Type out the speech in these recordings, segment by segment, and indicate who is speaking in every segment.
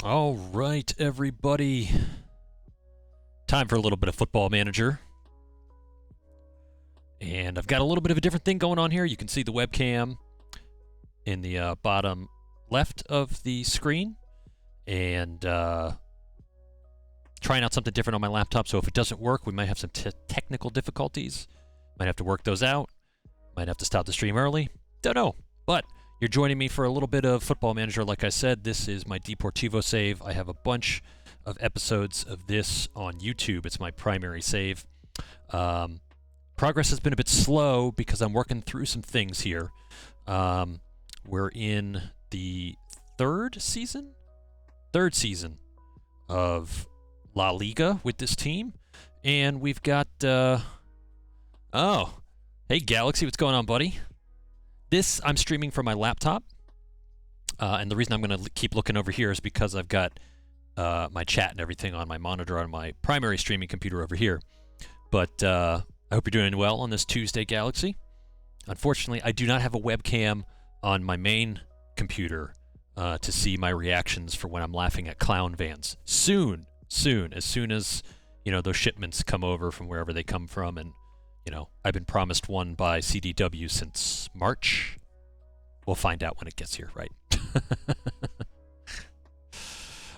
Speaker 1: All right, everybody. Time for a little bit of Football Manager. And I've got a little bit of a different thing going on here. You can see the webcam in the bottom left of the screen. And trying out something different on my laptop. So if it doesn't work, we might have some technical difficulties. Might have to work those out. Might have to stop the stream early. Don't know. But you're joining me for a little bit of Football Manager. Like I said, this is my Deportivo save. I have a bunch of episodes of this on YouTube. It's my primary save. Progress has been a bit slow because I'm working through some things here. We're in the third season of La Liga with this team. And we've got... Oh, hey Galaxy, what's going on, buddy? This I'm streaming from my laptop, and the reason I'm going to keep looking over here is because I've got my chat and everything on my monitor on my primary streaming computer over here. But I hope you're doing well on this Tuesday, Galaxy. Unfortunately, I do not have a webcam on my main computer to see my reactions for when I'm laughing at clown vans. Soon, as soon as those shipments come over from wherever they come from, and I've been promised one by CDW since March. We'll find out when it gets here, right?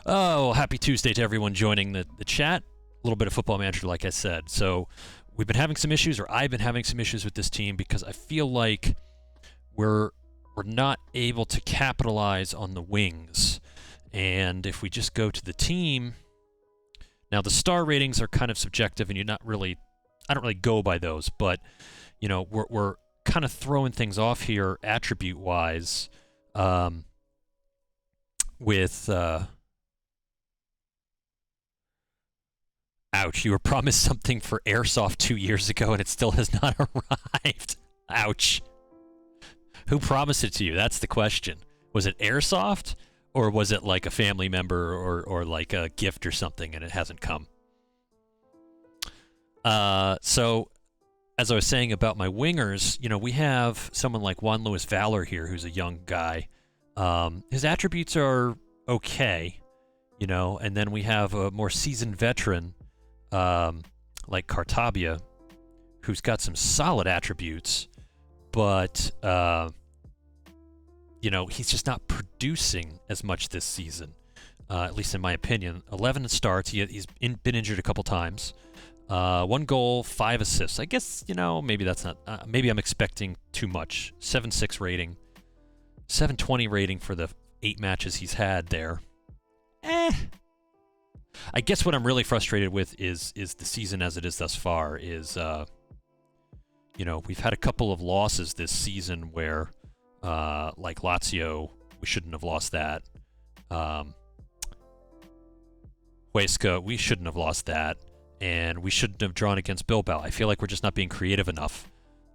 Speaker 1: Oh, happy Tuesday to everyone joining the chat. A little bit of Football Manager, like I said. So we've been having some issues, or I've been having some issues with this team because I feel like we're not able to capitalize on the wings. And if we just go to the team, now the star ratings are kind of subjective, and I don't really go by those, but we're kind of throwing things off here attribute-wise with ouch, you were promised something for Airsoft 2 years ago and it still has not arrived. Ouch. Who promised it to you? That's the question. Was it Airsoft, or was it like a family member or like a gift or something and it hasn't come? So, as I was saying about my wingers, we have someone like Juan Luis Valor here, who's a young guy. His attributes are okay, and then we have a more seasoned veteran, like Cartabia, who's got some solid attributes, but, he's just not producing as much this season, at least in my opinion. 11 starts, he's been injured a couple times. 1 goal, 5 assists. I guess, maybe that's not... maybe I'm expecting too much. 7.6 rating. 720 rating for the 8 matches he's had there. I guess what I'm really frustrated with is the season as it is thus far is, we've had a couple of losses this season where, like Lazio, we shouldn't have lost that. Huesca, we shouldn't have lost that. And we shouldn't have drawn against Bilbao. I feel like we're just not being creative enough.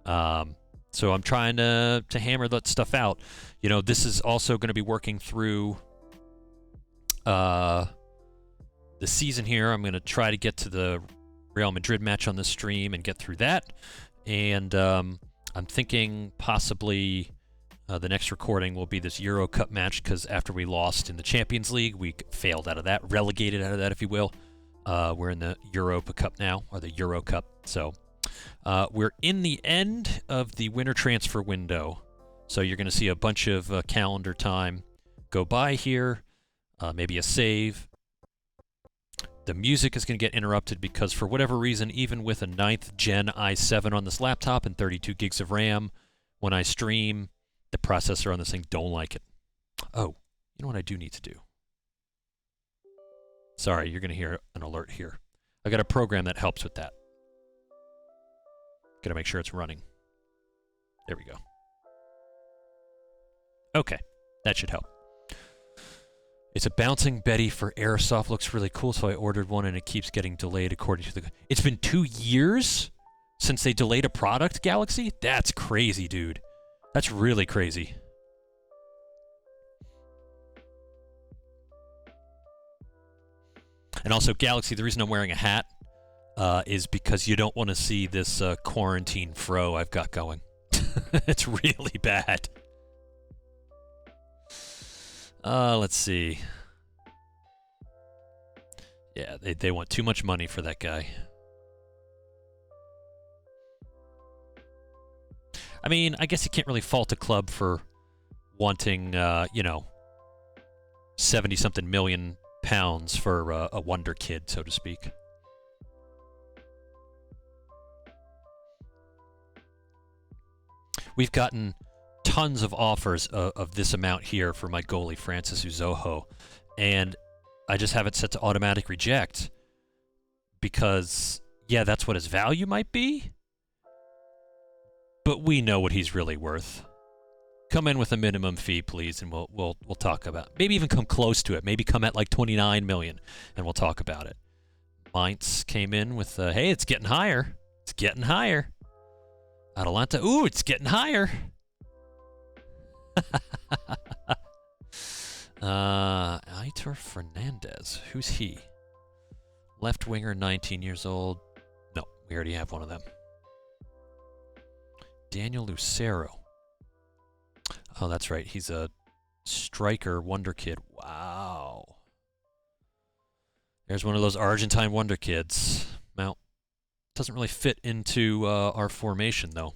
Speaker 1: So I'm trying to hammer that stuff out. This is also going to be working through the season here. I'm going to try to get to the Real Madrid match on this stream and get through that. And I'm thinking possibly the next recording will be this Euro Cup match, because after we lost in the Champions League, we failed out of that, relegated out of that, if you will. We're in the Europa Cup now, or the Euro Cup. So we're in the end of the winter transfer window. So you're going to see a bunch of calendar time go by here, maybe a save. The music is going to get interrupted because for whatever reason, even with a 9th Gen i7 on this laptop and 32 gigs of RAM, when I stream, the processor on this thing don't like it. Oh, you know what I do need to do? Sorry, you're going to hear an alert here. I got a program that helps with that. Got to make sure it's running. There we go. Okay, that should help. It's a bouncing Betty for Airsoft. Looks really cool, so I ordered one, and it keeps getting delayed according to the... It's been 2 years since they delayed a product, Galaxy? That's crazy, dude. That's really crazy. And also, Galaxy, the reason I'm wearing a hat is because you don't want to see this quarantine fro I've got going. It's really bad. Let's see. Yeah, they want too much money for that guy. I mean, I guess you can't really fault a club for wanting, 70-something million pounds for a wonder kid, so to speak. We've gotten tons of offers of this amount here for my goalie, Francis Uzoho, and I just have it set to automatic reject because, yeah, that's what his value might be, but we know what he's really worth. Come in with a minimum fee, please, and we'll talk about it. Maybe even come close to it. Maybe come at like 29 million, and we'll talk about it. Mainz came in with, hey, it's getting higher. It's getting higher. Atalanta, ooh, it's getting higher. Aitor Fernandez, who's he? Left winger, 19 years old. No, we already have one of them. Daniel Lucero. Oh, that's right. He's a striker wonder kid. Wow. There's one of those Argentine wonder kids. Well, doesn't really fit into our formation, though.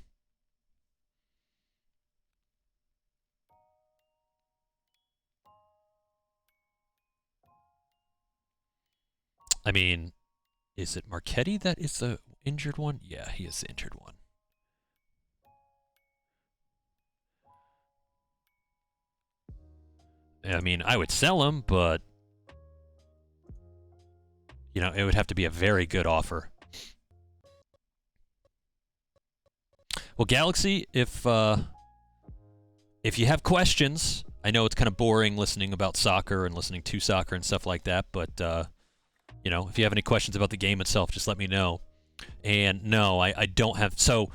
Speaker 1: I mean, is it Marchetti that is the injured one? Yeah, he is the injured one. I mean, I would sell him, but, it would have to be a very good offer. Well, Galaxy, if you have questions, I know it's kind of boring listening about soccer and listening to soccer and stuff like that, but, if you have any questions about the game itself, just let me know. And no, I don't have... So,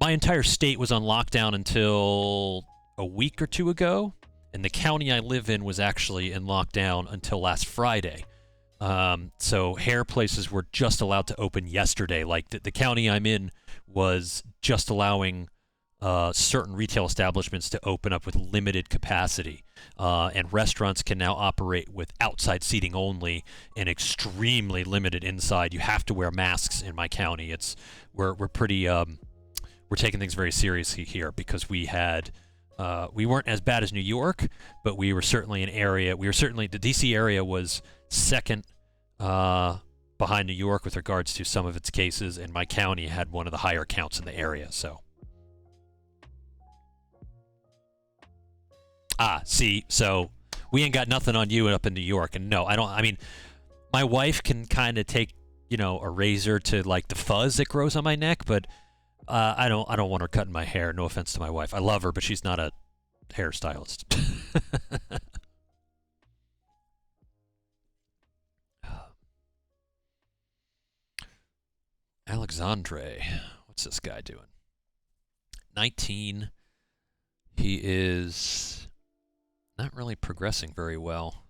Speaker 1: my entire state was on lockdown until a week or two ago, and the county I live in was actually in lockdown until last Friday. So hair places were just allowed to open yesterday. Like the county I'm in was just allowing certain retail establishments to open up with limited capacity. And restaurants can now operate with outside seating only and extremely limited inside. You have to wear masks in my county. We're pretty we're taking things very seriously here because we weren't as bad as New York, but we were certainly the DC area was second behind New York with regards to some of its cases, and my county had one of the higher counts in the area, so. See, so we ain't got nothing on you up in New York, and no, I mean, my wife can kind of take, a razor to like the fuzz that grows on my neck, but I don't want her cutting my hair. No offense to my wife. I love her, but she's not a hairstylist. Alexandre. What's this guy doing? 19. He is not really progressing very well.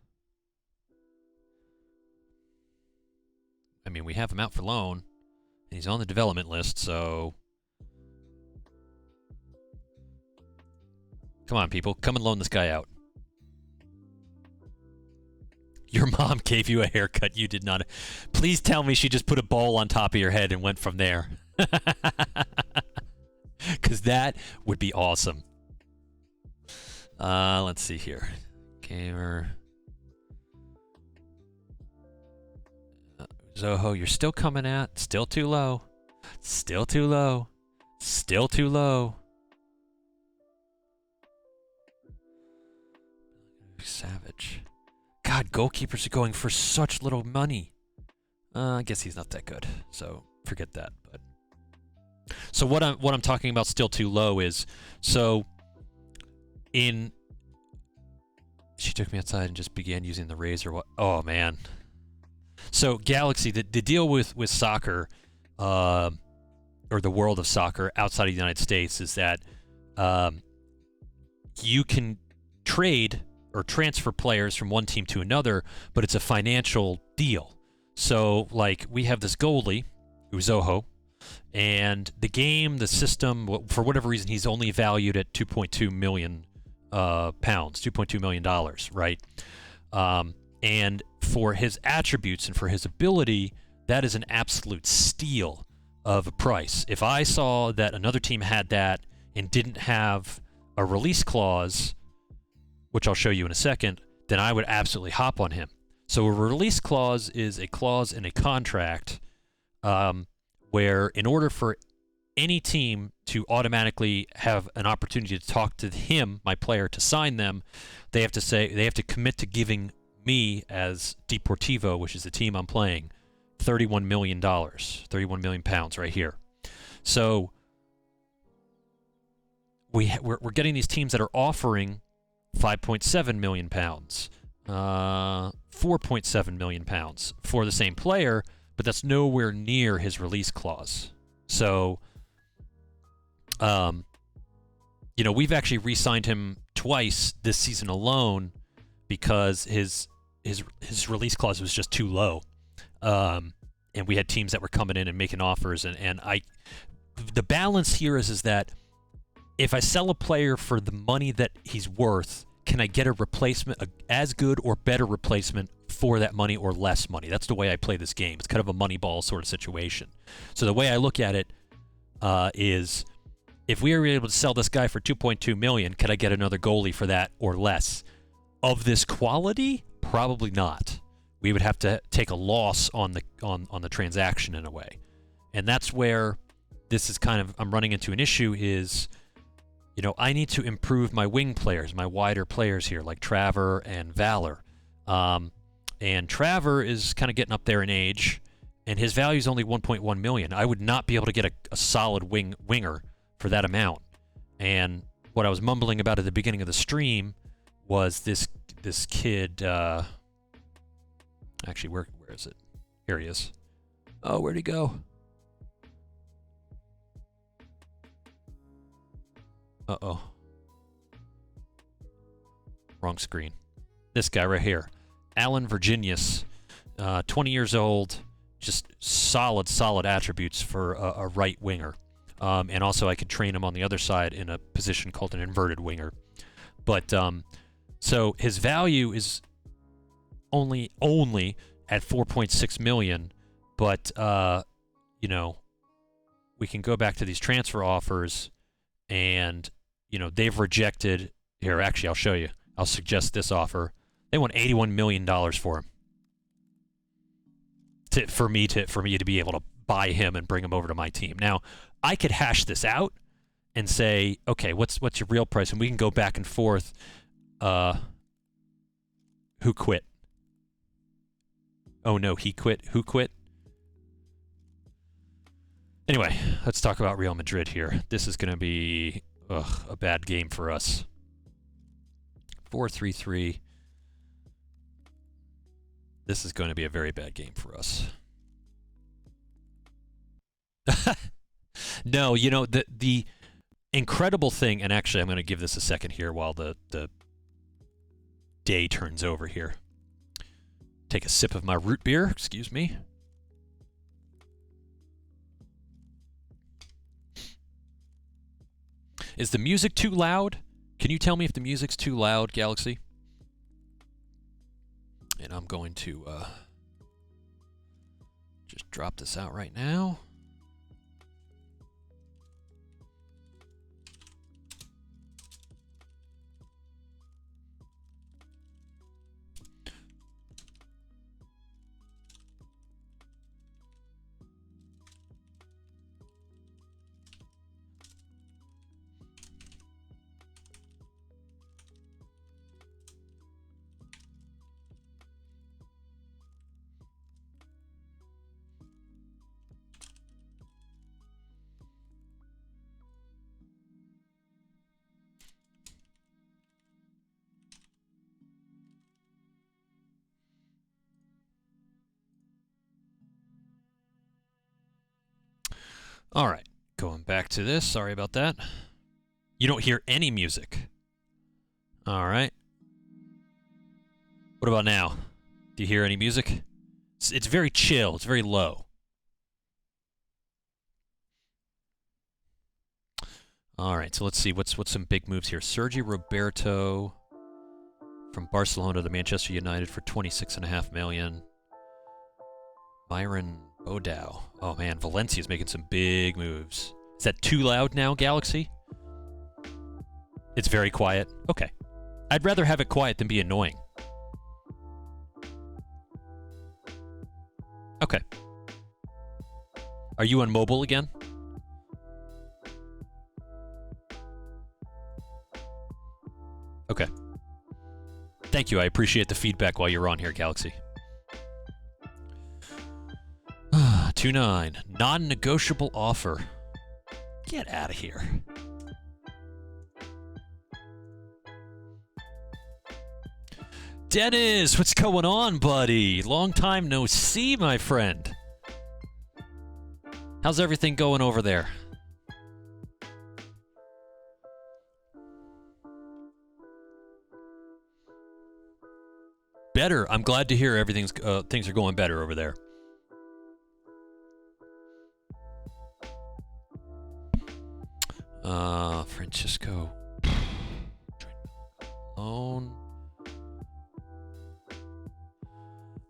Speaker 1: I mean, we have him out for loan, and he's on the development list, so... Come on, people. Come and loan this guy out. Your mom gave you a haircut you did not... Please tell me she just put a bowl on top of your head and went from there. Because that would be awesome. Let's see here. Gamer. Zoho, you're still coming at. Still too low. Still too low. Still too low. Savage. God, goalkeepers are going for such little money. I guess he's not that good, so forget that. But so what I'm talking about still too low is she took me outside and just began using the razor. Oh man. So Galaxy, the deal with soccer, or the world of soccer outside of the United States is that you can trade or transfer players from one team to another, but it's a financial deal. So, like, we have this goalie, Uzoho, and the game, the system, for whatever reason, he's only valued at 2.2 million pounds, $2.2 million, right? And for his attributes and for his ability, that is an absolute steal of a price. If I saw that another team had that and didn't have a release clause, which I'll show you in a second, then I would absolutely hop on him. So a release clause is a clause in a contract where in order for any team to automatically have an opportunity to talk to him, my player, to sign them, they have to commit to giving me as Deportivo, which is the team I'm playing, $31 million, 31 million pounds right here. So we're getting these teams that are offering 5.7 million pounds, 4.7 million pounds for the same player, but that's nowhere near his release clause. So, we've actually re-signed him twice this season alone because his release clause was just too low. And we had teams that were coming in and making offers, and the balance here is that if I sell a player for the money that he's worth, can I get a replacement, as good or better replacement for that money or less money? That's the way I play this game. It's kind of a money ball sort of situation. So the way I look at it is, if we were able to sell this guy for $2.2 million, could I get another goalie for that or less? Of this quality, probably not. We would have to take a loss on the transaction in a way, and that's where this is kind of, I'm running into an issue is, I need to improve my wing players, my wider players here, like Traver and Valor. And Traver is kind of getting up there in age, and his value is only 1.1 million. I would not be able to get a solid winger for that amount. And what I was mumbling about at the beginning of the stream was this kid. Actually, where is it? Here he is. Oh, where'd he go? Uh-oh. Wrong screen. This guy right here. Alan Virginius, 20 years old, just solid attributes for a right winger. And also I could train him on the other side in a position called an inverted winger. But, so his value is only at 4.6 million, but, we can go back to these transfer offers, and, they've rejected. Here, actually, I'll show you. I'll suggest this offer. They want $81 million for him. For me to be able to buy him and bring him over to my team. Now, I could hash this out and say, okay, what's your real price? And we can go back and forth. Who quit? Oh no, he quit. Who quit? Anyway, let's talk about Real Madrid here. This is going to be a bad game for us. 4-3-3. This is going to be a very bad game for us. No, the incredible thing, and actually I'm going to give this a second here while the day turns over here. Take a sip of my root beer, excuse me. Is the music too loud? Can you tell me if the music's too loud, Galaxy? And I'm going to just drop this out right now. All right, going back to this. Sorry about that. You don't hear any music. All right. What about now? Do you hear any music? It's very chill. It's very low. All right, so let's see what's some big moves here. Sergi Roberto from Barcelona to Manchester United for $26.5 million. Myron Bodow. Oh man, Valencia's making some big moves. Is that too loud now, Galaxy? It's very quiet. Okay. I'd rather have it quiet than be annoying. Okay. Are you on mobile again? Okay. Thank you. I appreciate the feedback while you're on here, Galaxy. 2-9. Non-negotiable offer. Get out of here. Dennis, what's going on, buddy? Long time no see, my friend. How's everything going over there? Better. I'm glad to hear things are going better over there. Francisco. Loan.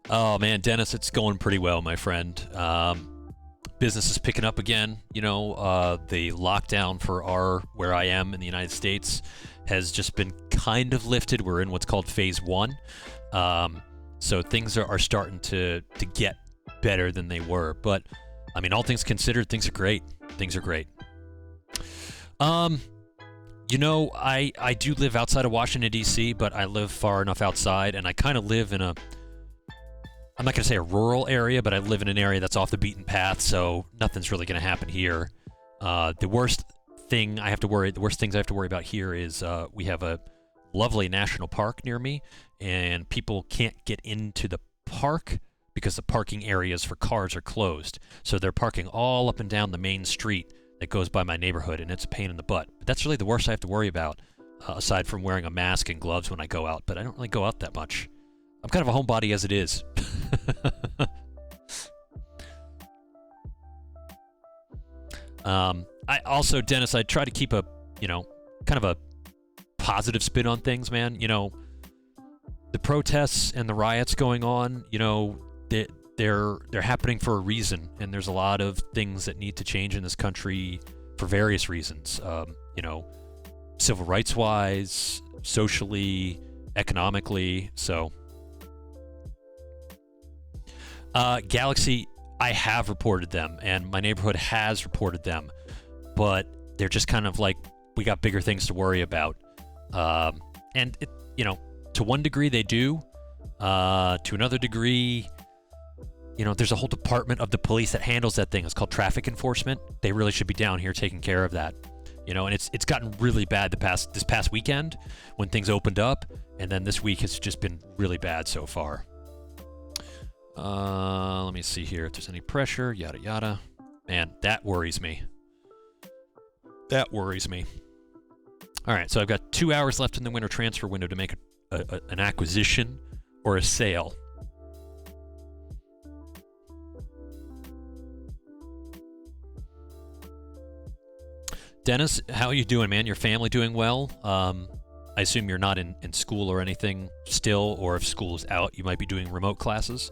Speaker 1: Oh man, Dennis, it's going pretty well, my friend. Business is picking up again. You know, the lockdown for where I am in the United States has just been kind of lifted. We're in what's called phase 1. So things are starting to get better than they were. But I mean, all things considered, things are great. Things are great. You know, I do live outside of Washington, D.C., but I live far enough outside, and I kind of live in I'm not going to say a rural area, but I live in an area that's off the beaten path, so nothing's really going to happen here. The worst things I have to worry about here is we have a lovely national park near me, and people can't get into the park because the parking areas for cars are closed. So they're parking all up and down the main street that goes by my neighborhood, and it's a pain in the butt. But that's really the worst I have to worry about, aside from wearing a mask and gloves when I go out. But I don't really go out that much. I'm kind of a homebody as it is. I also, Dennis, I try to keep a, kind of a positive spin on things, man. You know, the protests and the riots going on, they're happening for a reason, and there's a lot of things that need to change in this country for various reasons. Civil rights wise, socially, economically. So, Galaxy, I have reported them, and my neighborhood has reported them, but they're just kind of like, we got bigger things to worry about. And it, to one degree they do. To another degree, there's a whole department of the police that handles that thing. It's called traffic enforcement. They really should be down here taking care of that. And it's gotten really bad this past weekend when things opened up, and then this week has just been really bad so far. Let me see here if there's any pressure, yada yada. Man, that worries me. That worries me. All right, so I've got 2 hours left in the winter transfer window to make an acquisition or a sale. Dennis, how are you doing, man? Your family doing well? I assume you're not in school or anything still, or if school is out, you might be doing remote classes.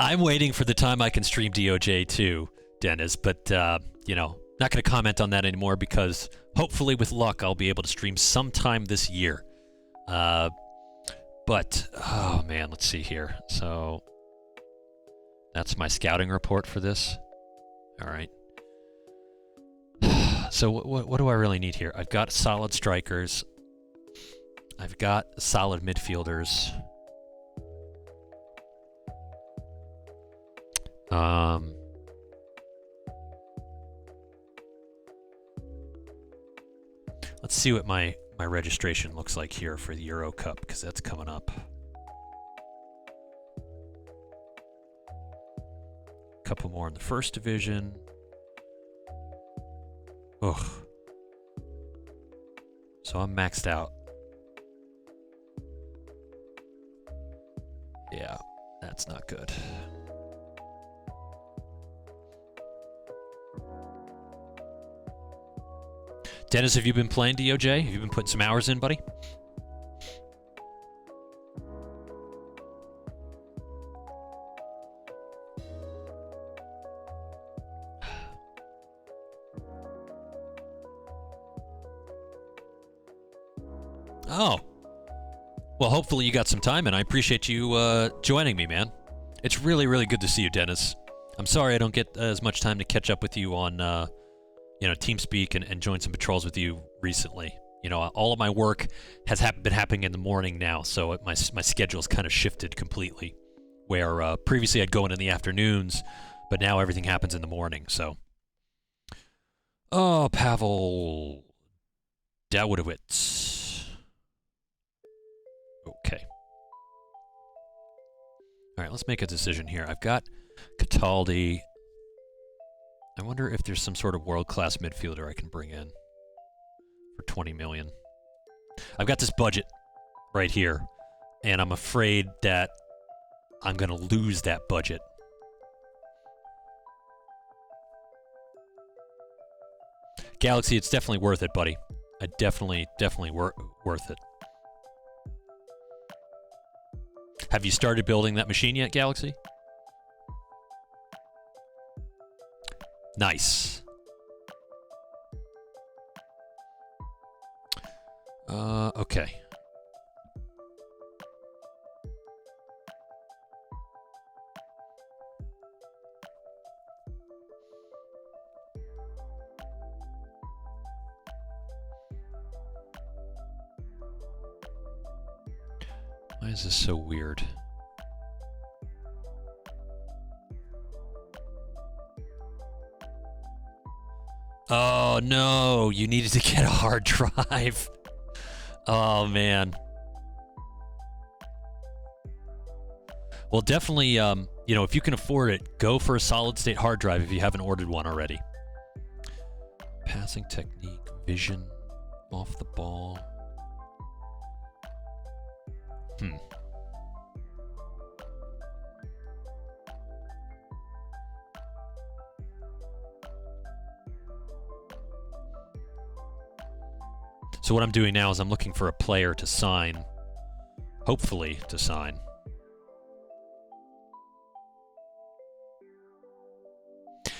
Speaker 1: I'm waiting for the time I can stream DOJ too, Dennis, but, not going to comment on that anymore because hopefully with luck I'll be able to stream sometime this year. But, oh man, let's see here. So, that's my scouting report for this. All right. So what do I really need here? I've got solid strikers. I've got solid midfielders. Let's see what my registration looks like here for the Euro Cup, because that's coming up. couple more in the first division. Ugh. So I'm maxed out. Yeah, that's not good. Dennis, have you been playing DOJ? Have you been putting some hours in, buddy? Oh. Well, hopefully you got some time, and I appreciate you joining me, man. It's really, really good to see you, Dennis. I'm sorry I don't get as much time to catch up with you on, TeamSpeak and join some patrols with you recently. You know, all of my work has been happening in the morning now, so my schedule's kind of shifted completely. Where previously I'd go in the afternoons, but now everything happens in the morning, so. Oh, Pavel Dawidowicz. Okay. All right, let's make a decision here. I've got Cataldi. I wonder if there's some sort of world-class midfielder I can bring in for 20 million. I've got this budget right here, and I'm afraid that I'm going to lose that budget. Galaxy, it's definitely worth it, buddy. Definitely worth it. Have you started building that machine yet, Galaxy? Nice. Okay. Why is this so weird? Oh no, you needed to get a hard drive. Oh man. Well, definitely, if you can afford it, go for a solid state hard drive if you haven't ordered one already. Passing technique, vision, off the ball. So what I'm doing now is I'm looking for a player to sign, hopefully to sign.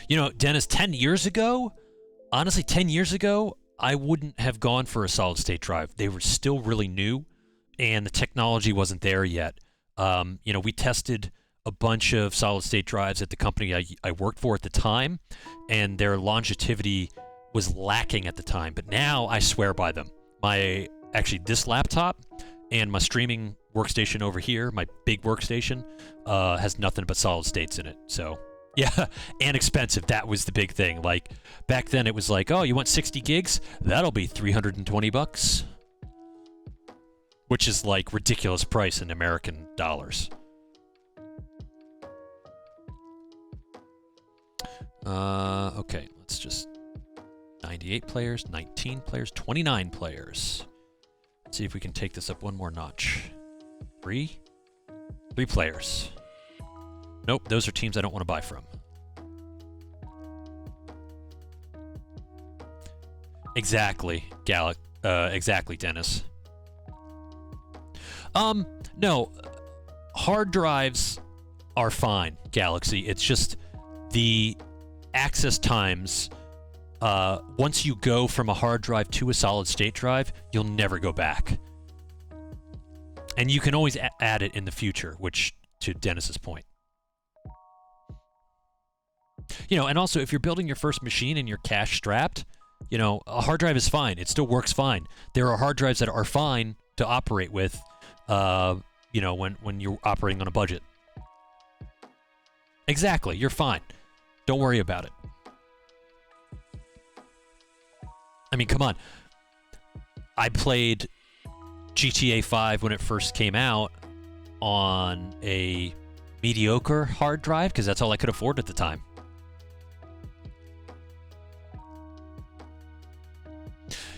Speaker 1: You know, Dennis, 10 years ago, honestly, 10 years ago, I wouldn't have gone for a solid state drive. They were still really new, and the technology wasn't there yet. We tested a bunch of solid state drives at the company I worked for at the time, and their longevity was lacking at the time. But now I swear by them. This laptop and my streaming workstation over here, my big workstation, has nothing but solid states in it. So yeah, and expensive. That was the big thing. Like back then it was like, oh, you want 60 gigs? That'll be $320. Which is like ridiculous price in American dollars. Okay, let's just 98 players, 19 players, 29 players. Let's see if we can take this up one more notch. Three players. Nope, those are teams I don't want to buy from. Exactly, exactly, Dennis. No, hard drives are fine, Galaxy. It's just the access times. Once you go from a hard drive to a solid state drive, you'll never go back. And you can always add it in the future, which, to Dennis's point. And also, if you're building your first machine and you're cash strapped, a hard drive is fine. It still works fine. There are hard drives that are fine to operate with, when you're operating on a budget. Exactly, you're fine. Don't worry about it. I mean, come on. I played GTA 5 when it first came out on a mediocre hard drive because that's all I could afford at the time.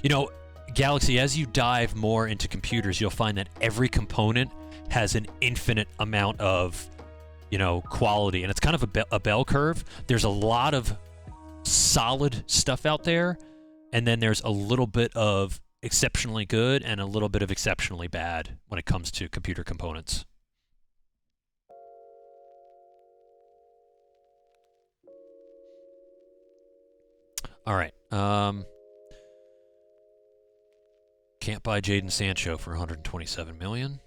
Speaker 1: You know, Galaxy, as you dive more into computers, you'll find that every component has an infinite amount of, you know, quality, and it's kind of a bell curve. There's a lot of solid stuff out there, and then there's a little bit of exceptionally good and a little bit of exceptionally bad when it comes to computer components. All right. Can't buy Jadon Sancho for $127 million.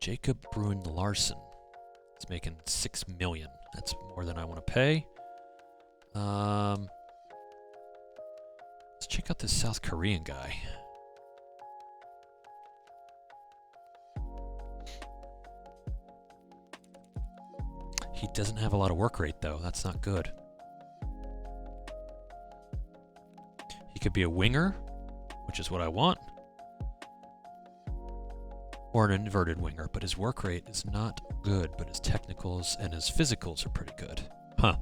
Speaker 1: Jacob Bruin Larson is making $6 million. That's more than I want to pay. Let's check out this South Korean guy. He doesn't have a lot of work rate, though. That's not good. He could be a winger, which is what I want, or an inverted winger, but his work rate is not good, but his technicals and his physicals are pretty good. Huh.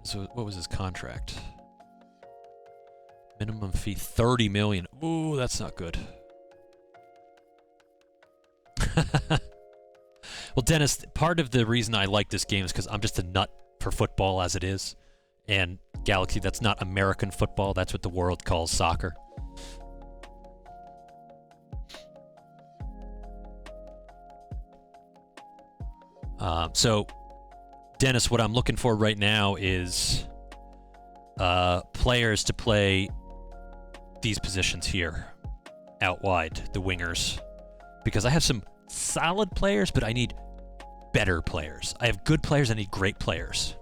Speaker 1: So what was his contract? Minimum fee $30 million. Ooh, that's not good. Well, Dennis, part of the reason I like this game is because I'm just a nut for football as it is. And Galaxy, that's not American football. That's what the world calls soccer. So, Dennis, what I'm looking for right now is players to play these positions here, out wide, the wingers. Because I have some solid players, but I need better players. I have good players, I need great players.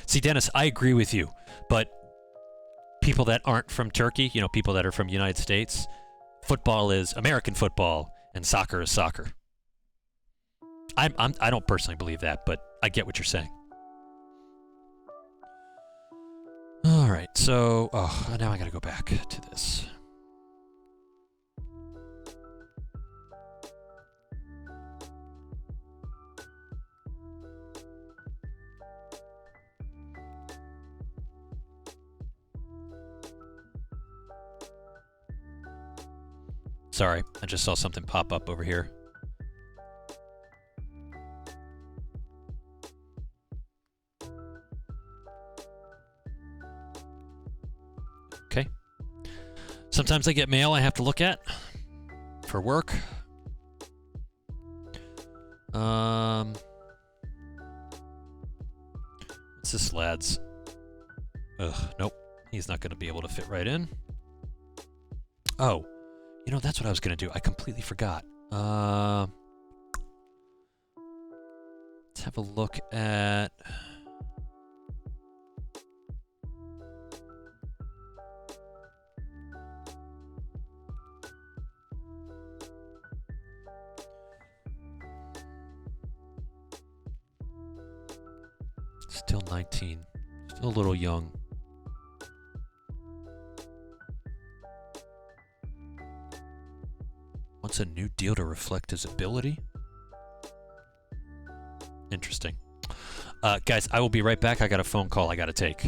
Speaker 1: See, Dennis, I agree with you, but people that aren't from Turkey, you know, people that are from the United States, football is American football, and soccer is soccer. I don't personally believe that, but I get what you're saying. All right, so now I got to go back to this. Sorry, I just saw something pop up over here. Okay. Sometimes I get mail I have to look at for work. What's this, lads? Ugh, nope. He's not going to be able to fit right in. Oh. You know, that's what I was going to do. I completely forgot. Let's have a look at... Still 19. Still a little young. Wants a new deal to reflect his ability? Interesting. Guys, I will be right back. I got a phone call I got to take.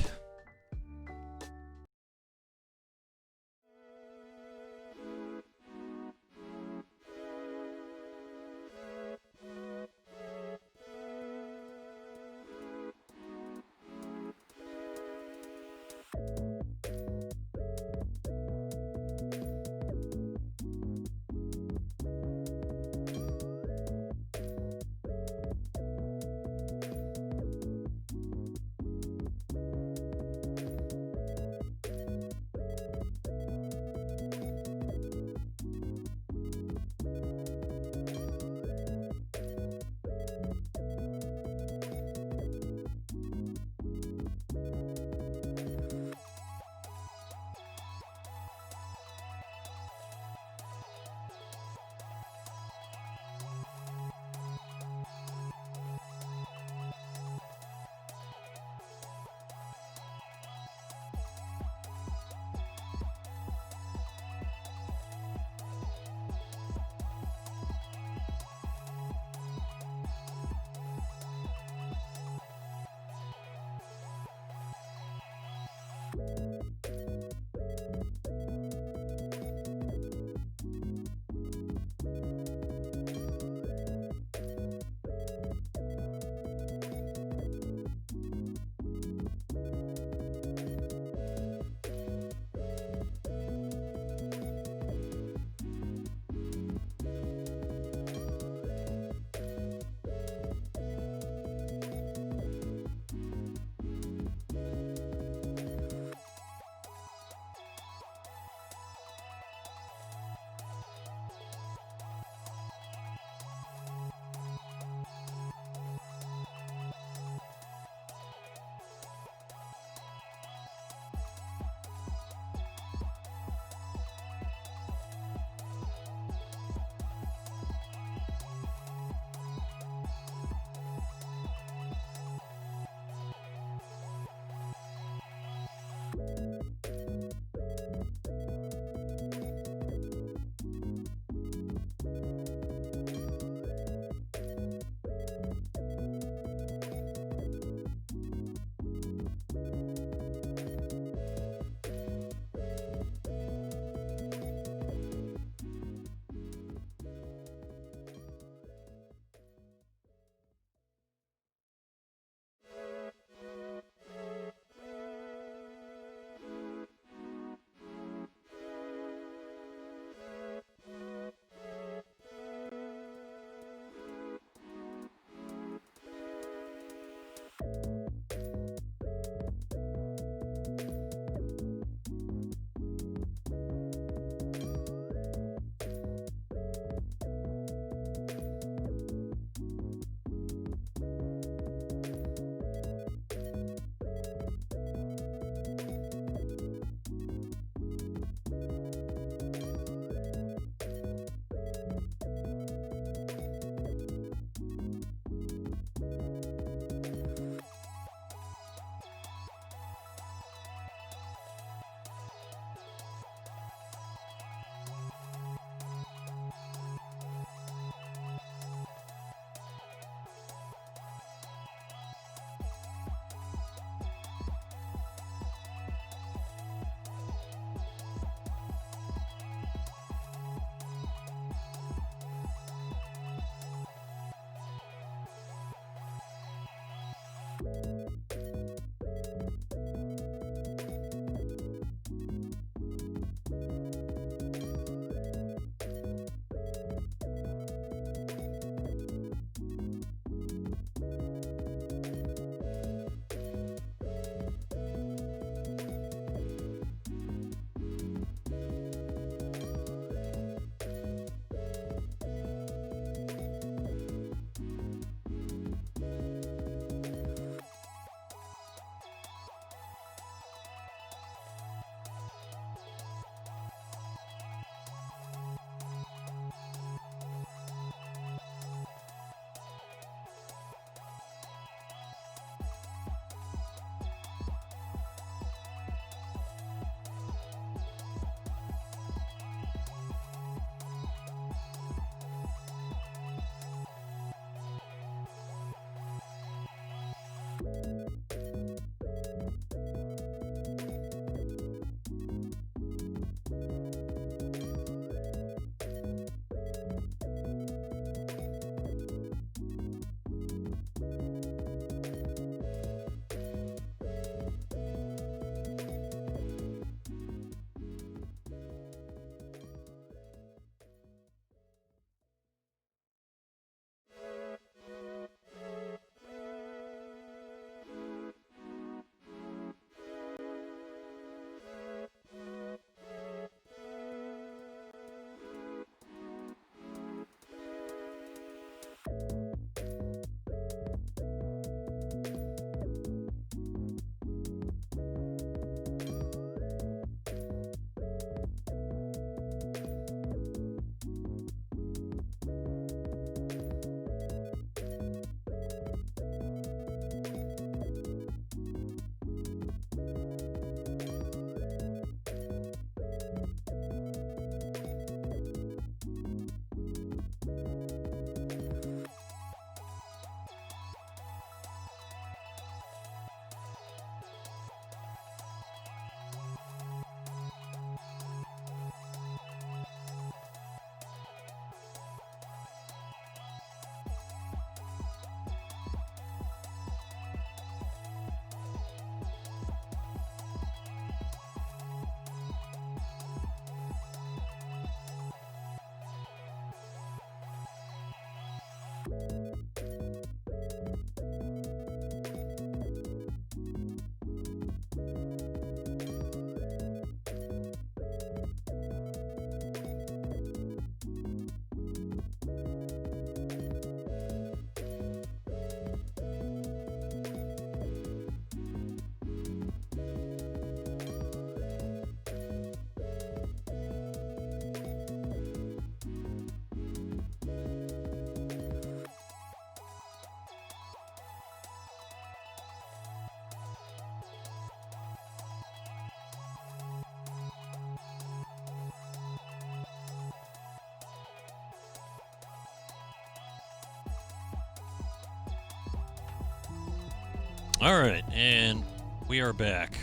Speaker 1: All right, and we are back.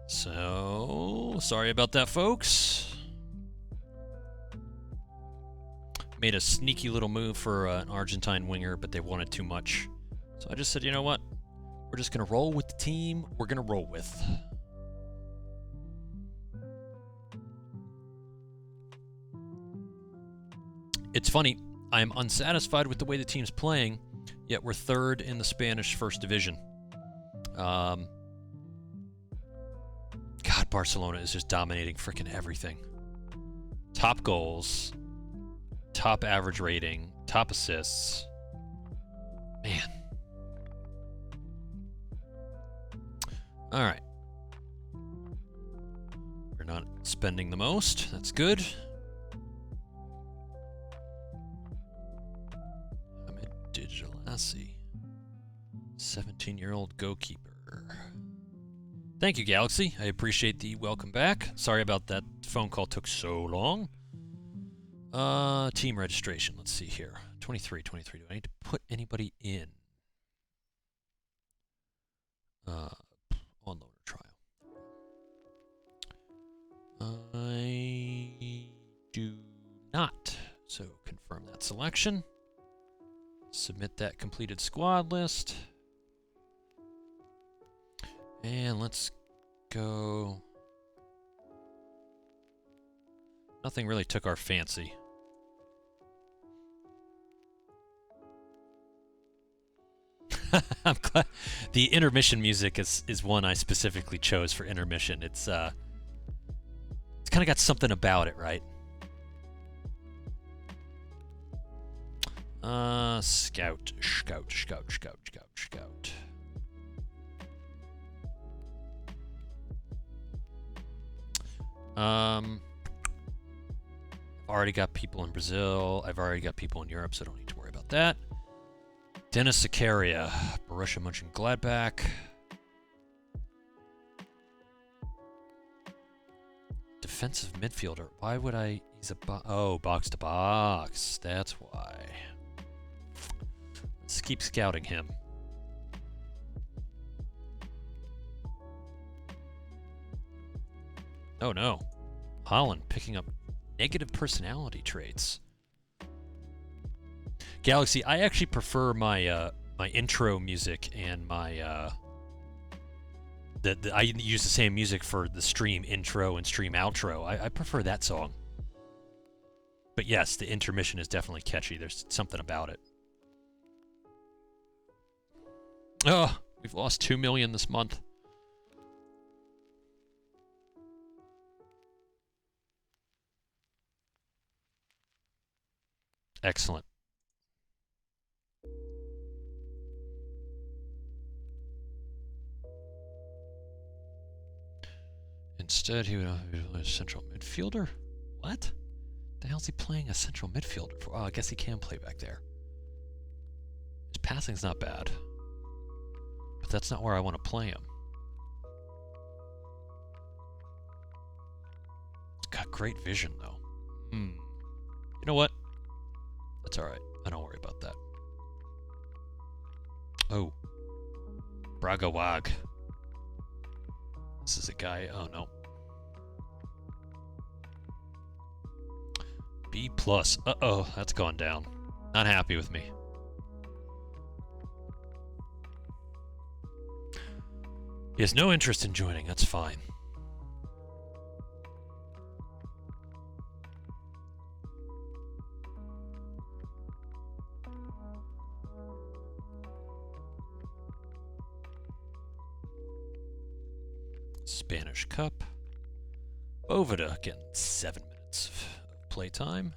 Speaker 1: So, sorry about that, folks. Made a sneaky little move for an Argentine winger, but they wanted too much. So I just said, you know what? We're just going to roll with the team we're going to roll with. It's funny, I am unsatisfied with the way the team's playing, yet we're third in the Spanish First Division. God, Barcelona is just dominating freaking everything. Top goals, top average rating, top assists. Man. All right. We're not spending the most. That's good. Hamid Digitalasi, 17-year-old goalkeeper. Thank you, Galaxy. I appreciate the welcome back. Sorry about that phone call took so long. Team registration. Let's see here. 23. Do I need to put anybody in? On loader trial. I do not. So confirm that selection. Submit that completed squad list. And let's go. Nothing really took our fancy. I'm glad the intermission music is one I specifically chose for intermission. It's kind of got something about it, right? Scout. Already got people in Brazil. I've already got people in Europe, so I don't need to worry about that. Dennis Zakaria, Borussia Mönchengladbach. Defensive midfielder. Why would I? He's a box to box. That's why. Let's keep scouting him. Oh no. Holland picking up negative personality traits. Galaxy, I actually prefer my my intro music and my I use the same music for the stream intro and stream outro. I prefer that song. But yes, the intermission is definitely catchy. There's something about it. Oh, we've lost 2 million this month. Excellent. Instead, he would be a central midfielder? What? The hell's he playing a central midfielder for? Oh, I guess he can play back there. His passing's not bad. But that's not where I want to play him. He's got great vision, though. You know what? That's alright. I don't worry about that. Oh. Braga Wag. This is a guy. Oh, no. B+. Uh-oh. That's gone down. Not happy with me. He has no interest in joining. That's fine. Spanish Cup. Bovida getting 7 minutes of playtime.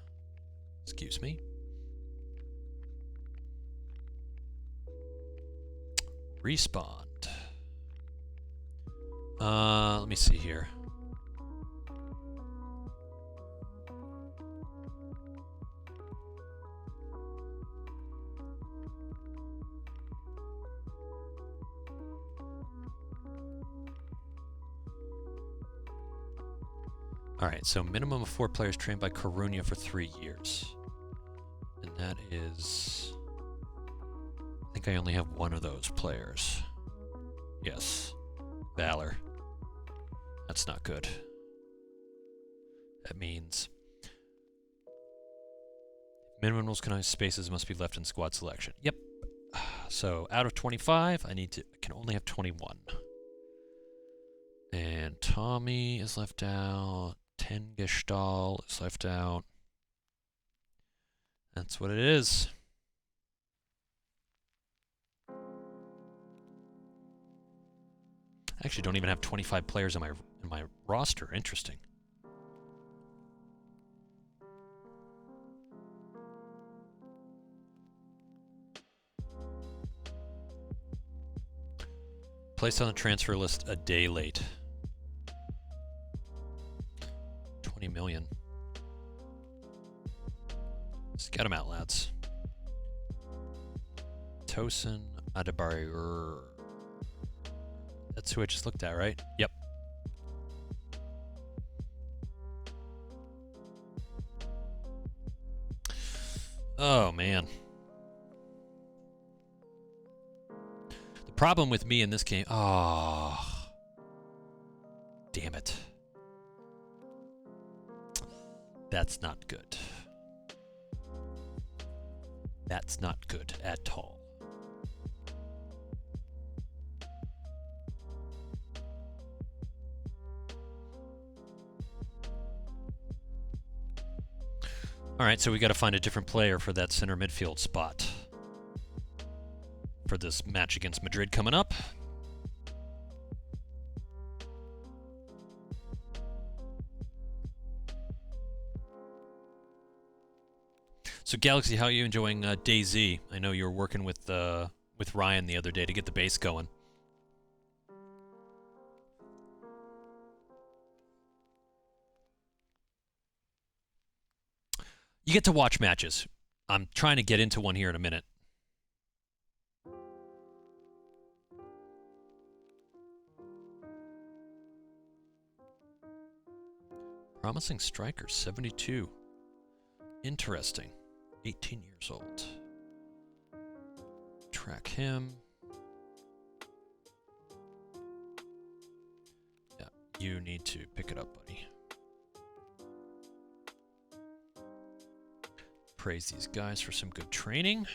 Speaker 1: Excuse me. Respond. Let me see here. Alright, so minimum of 4 players trained by Coruña for 3 years. And that is... I think I only have one of those players. Yes. Valor. That's not good. That means... minimum rules can spaces must be left in squad selection. Yep. So out of 25, I can only have 21. And Tommy is left out. Tengestal is left out. That's what it is. I actually don't even have 25 players in my roster. Interesting. Placed on the transfer list a day late. 20 million. Let's get him out, lads. Tosin Adebayor. That's who I just looked at, right? Yep. Oh, man. The problem with me in this game... Oh. Damn it. That's not good. That's not good at all. Alright, so we got to find a different player for that center midfield spot for this match against Madrid coming up. So Galaxy, how are you enjoying DayZ? I know you were working with Ryan the other day to get the base going. You get to watch matches. I'm trying to get into one here in a minute. Promising striker, 72. Interesting. 18 years old. Track him. Yeah, you need to pick it up, buddy. Praise these guys for some good training.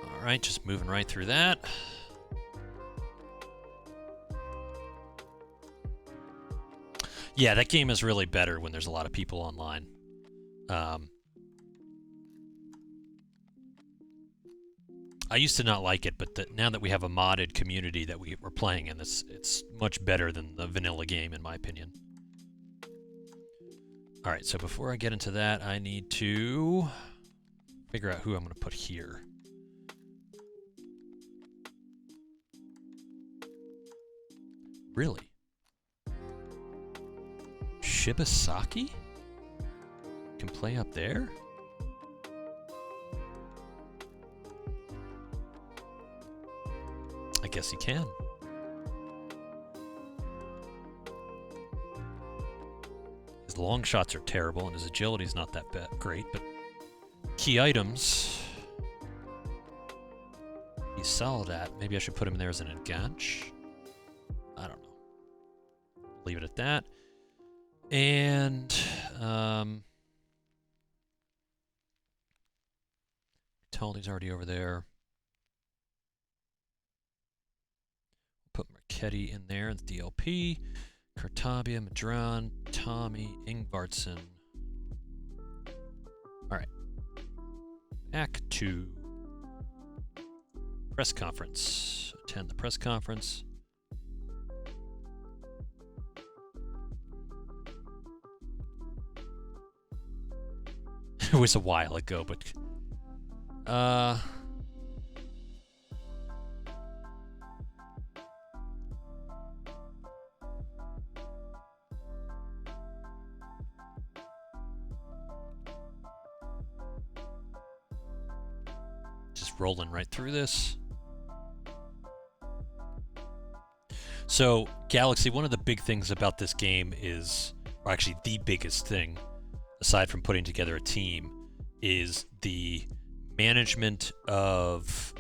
Speaker 1: All right, just moving right through that. Yeah, that game is really better when there's a lot of people online. I used to not like it, but now that we have a modded community that we're playing in, it's much better than the vanilla game, in my opinion. All right, so before I get into that, I need to figure out who I'm going to put here. Really? Shibasaki? Can play up there? I guess he can. His long shots are terrible and his agility's not that great, but key items he's solid at. Maybe I should put him there as an enganche. I don't know. Leave it at that. And Tolly's already over there. Ketty in there, the DLP. Kartabia, Madran, Tommy, Ingvartsen. All right. Back to press conference. Attend the press conference. It was a while ago, but just rolling right through this. So, Galaxy, one of the big things about this game is, or actually the biggest thing, aside from putting together a team, is the management of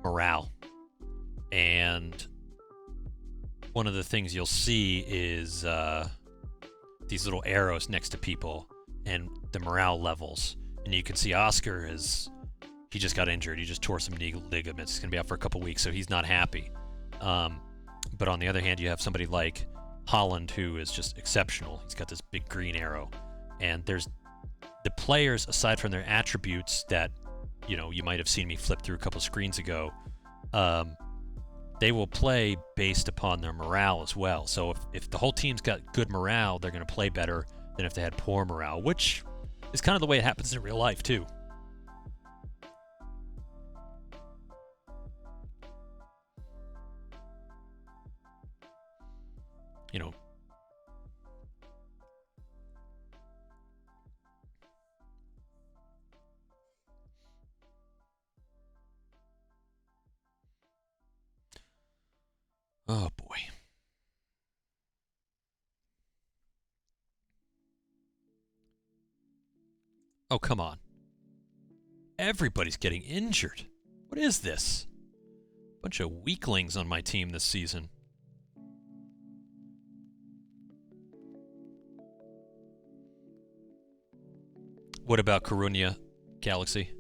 Speaker 1: morale. And one of the things you'll see is these little arrows next to people and the morale levels. And you can see Oscar he just got injured. He just tore some knee ligaments. He's going to be out for a couple weeks, so he's not happy. But on the other hand, you have somebody like Holland, who is just exceptional. He's got this big green arrow. And there's the players, aside from their attributes that, you might have seen me flip through a couple screens ago, they will play based upon their morale as well. So if the whole team's got good morale, they're going to play better than if they had poor morale, which is kind of the way it happens in real life, too. Oh, boy. Oh, come on. Everybody's getting injured. What is this? Bunch of weaklings on my team this season. What about Coruña, Galaxy?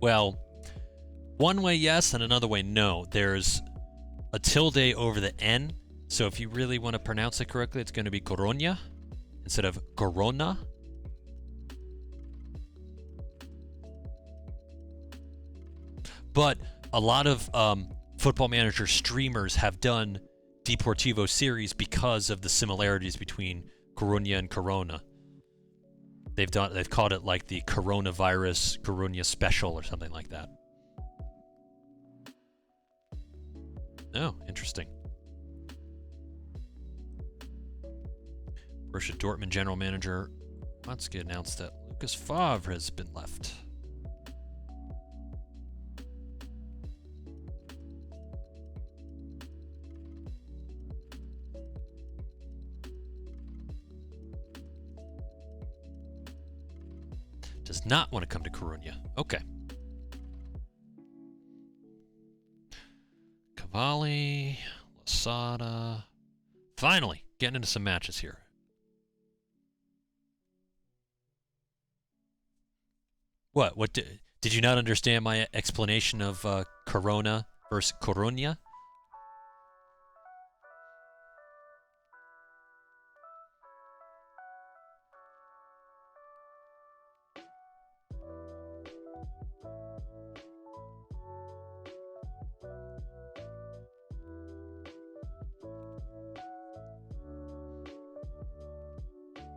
Speaker 1: Well, one way yes and another way no. There's a tilde over the N, so if you really want to pronounce it correctly, it's going to be Coruña instead of Corona. But a lot of Football Manager streamers have done Deportivo series because of the similarities between Coruña and Corona. They've called it like the coronavirus Coruña special or something like that. Oh, interesting. Borussia Dortmund general manager Watzke announced that Lucas Favre has been left. Does not want to come to Coruña. Okay. Cavalli, Lasada. Finally, getting into some matches here. What did you not understand my explanation of Corona versus Coruña?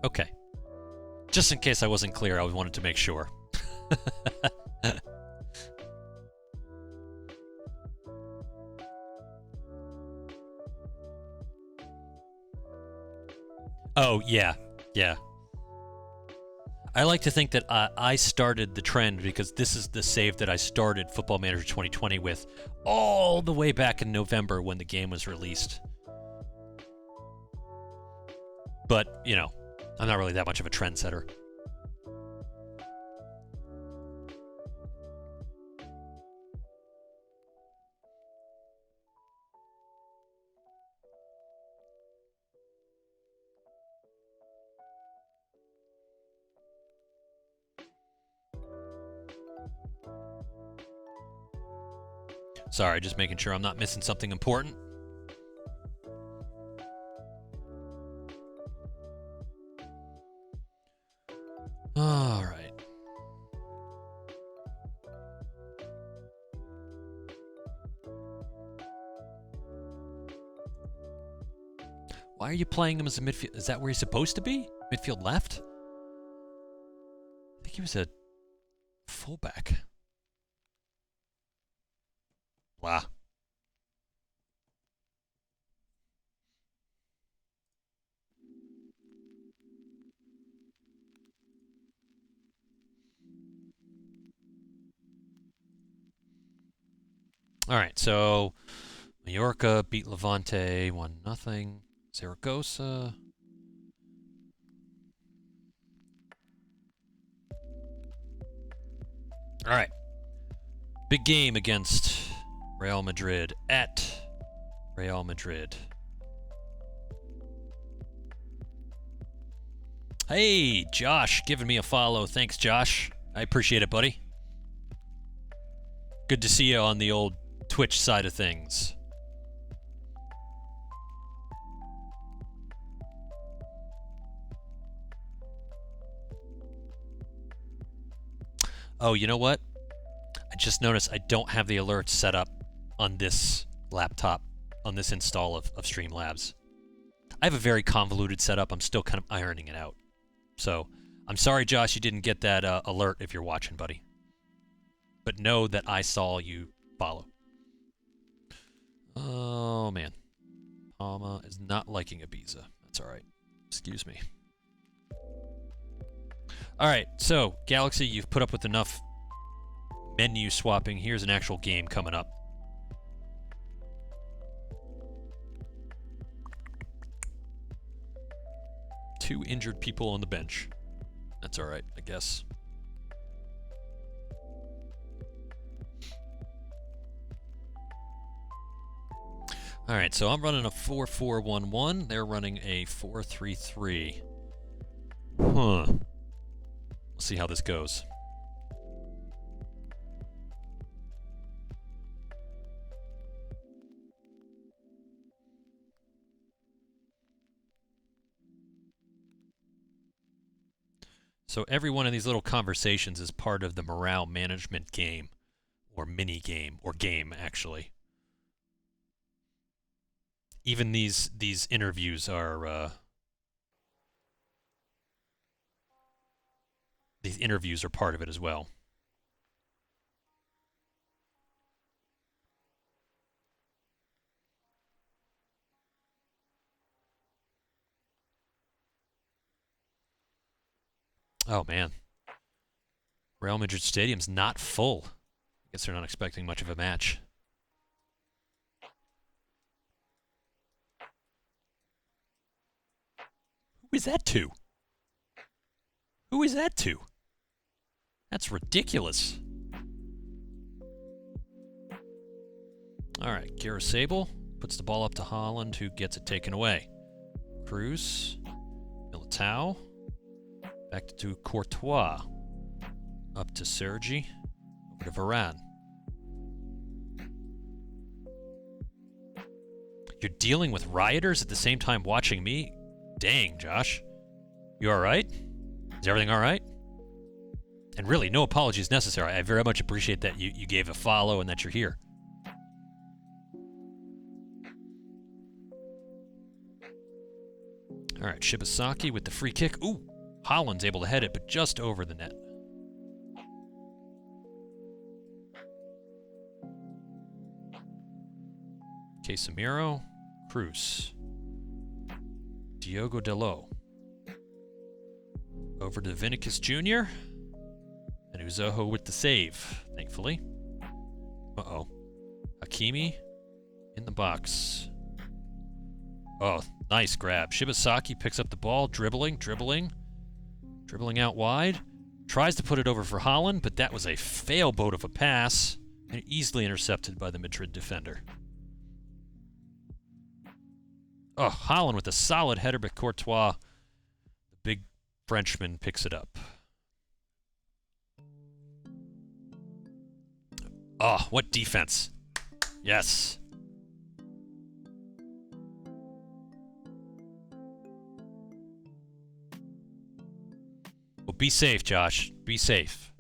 Speaker 1: Okay. Just in case I wasn't clear, I wanted to make sure. Oh, yeah. I like to think that I started the trend because this is the save that I started Football Manager 2020 with all the way back in November when the game was released. But, I'm not really that much of a trendsetter. Sorry, just making sure I'm not missing something important. All right. Why are you playing him as a midfield? Is that where he's supposed to be? Midfield left? I think he was a fullback. Blah. All right, so Mallorca beat Levante 1-0. Zaragoza. All right. Big game against Real Madrid at Real Madrid. Hey, Josh, giving me a follow. Thanks, Josh. I appreciate it, buddy. Good to see you on the old Twitch side of things. Oh, you know what? I just noticed I don't have the alerts set up on this laptop, on this install of Streamlabs. I have a very convoluted setup. I'm still kind of ironing it out. So, I'm sorry, Josh, you didn't get that alert if you're watching, buddy. But know that I saw you follow. Oh, man. Palma is not liking Ibiza. That's all right. Excuse me. All right, so, Galaxy, you've put up with enough menu swapping. Here's an actual game coming up. Two injured people on the bench. That's all right, I guess. All right, so I'm running a 4-4-1-1. They're running a 4-3-3. Huh. We'll see how this goes. So every one of these little conversations is part of the morale management game, or mini game, or game, actually. Even these interviews are part of it as well. Oh man, Real Madrid Stadium's not full. I guess they're not expecting much of a match. Who is that to? Who is that to? That's ridiculous. All right, Garasable puts the ball up to Holland, who gets it taken away. Cruz, Militao, back to Courtois, up to Sergi, over to Varane. You're dealing with rioters at the same time watching me? Dang, Josh. You all right? Is everything all right? And really, no apologies necessary. I very much appreciate that you gave a follow and that you're here. All right, Shibasaki with the free kick. Ooh, Holland's able to head it, but just over the net. Casemiro, Cruz, Diogo Dalot. Over to Vinicius Jr. And Uzoho with the save, thankfully. Uh-oh. Hakimi in the box. Oh, nice grab. Shibasaki picks up the ball, dribbling out wide. Tries to put it over for Holland, but that was a failboat of a pass and easily intercepted by the Madrid defender. Oh, Holland with a solid header, but Courtois, the big Frenchman, picks it up. Oh, what defense. Yes. Well, be safe, Josh. Be safe.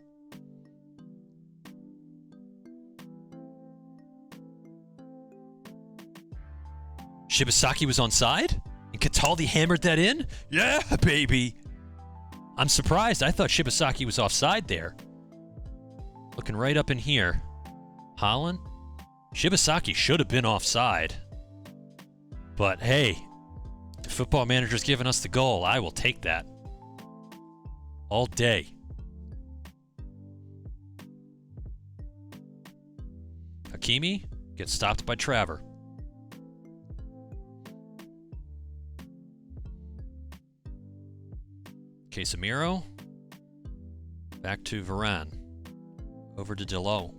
Speaker 1: Shibasaki was onside? And Cataldi hammered that in? Yeah, baby. I'm surprised. I thought Shibasaki was offside there. Looking right up in here. Holland? Shibasaki should have been offside. But hey, the football manager's giving us the goal. I will take that. All day. Hakimi gets stopped by Traver. Casemiro. Back to Varane. Over to Delot.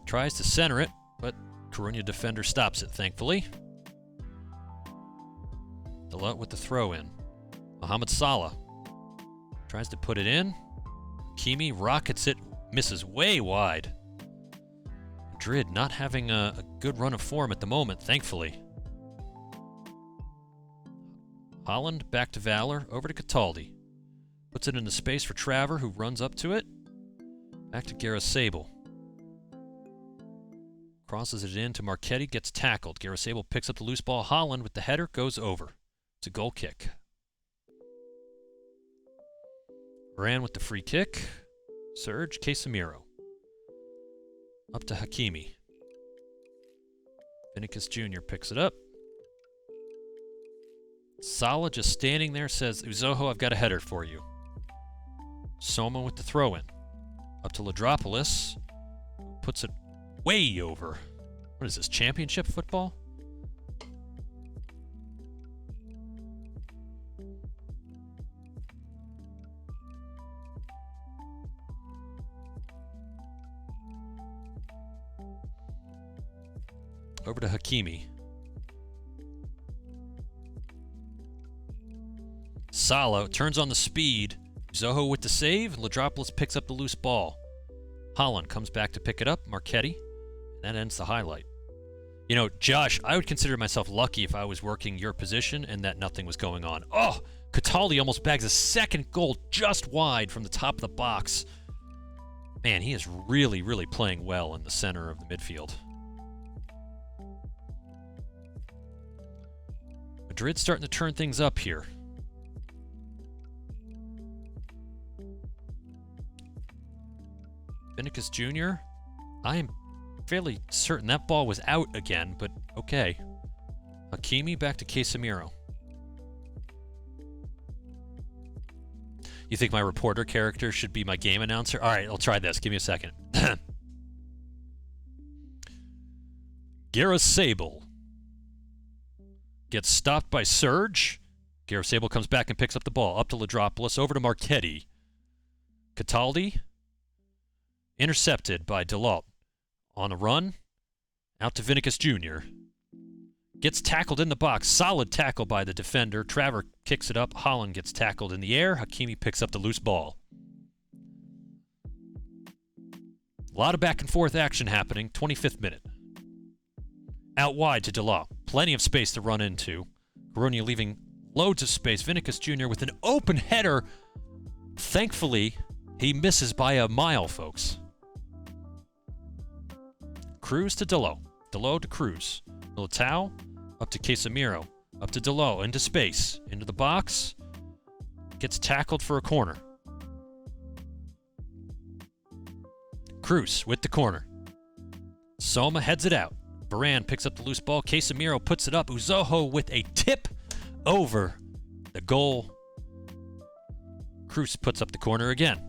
Speaker 1: Tries to center it, but Coruña defender stops it, thankfully. Delot with the throw in. Mohamed Salah tries to put it in. Hakimi rockets it, misses way wide. Madrid not having a good run of form at the moment, thankfully. Holland back to Valor, over to Cataldi. Puts it into space for Traver, who runs up to it. Back to Gareth-Sable. Crosses it in to Marchetti, gets tackled. Gareth-Sable picks up the loose ball. Holland with the header, goes over. It's a goal kick. Varane with the free kick. Serge Casemiro. Up to Hakimi. Vinicius Jr. picks it up. Salah just standing there says, Uzoho, I've got a header for you. Soma with the throw in. Up to Ladropoulos. Puts it way over. What is this, championship football? Over to Hakimi. Salah turns on the speed. Zoho with the save. Ladropoulos picks up the loose ball. Holland comes back to pick it up. Marchetti. And that ends the highlight. You know, Josh, I would consider myself lucky if I was working your position and that nothing was going on. Oh, Cataldi almost bags a second goal just wide from the top of the box. Man, he is really, really playing well in the center of the midfield. Madrid starting to turn things up here. Vinicius Jr. I am fairly certain that ball was out again, but okay. Hakimi back to Casemiro. You think my reporter character should be my game announcer? All right, I'll try this. Give me a second. Gareth-Sable gets stopped by Serge. Gareth-Sable comes back and picks up the ball. Up to Ladropoulos. Over to Marchetti. Cataldi. Intercepted by Delot. On a run. Out to Vinicius Jr. Gets tackled in the box. Solid tackle by the defender. Traver kicks it up. Holland gets tackled in the air. Hakimi picks up the loose ball. A lot of back and forth action happening. 25th minute. Out wide to Delot. Plenty of space to run into. Coruña leaving loads of space. Vinicius Jr. with an open header. Thankfully, he misses by a mile, folks. Cruz to Delot. Delot to Cruz. Militao up to Casemiro. Up to Delot. Into space. Into the box. Gets tackled for a corner. Cruz with the corner. Soma heads it out. Varane picks up the loose ball. Casemiro puts it up. Uzoho with a tip over the goal. Cruz puts up the corner again.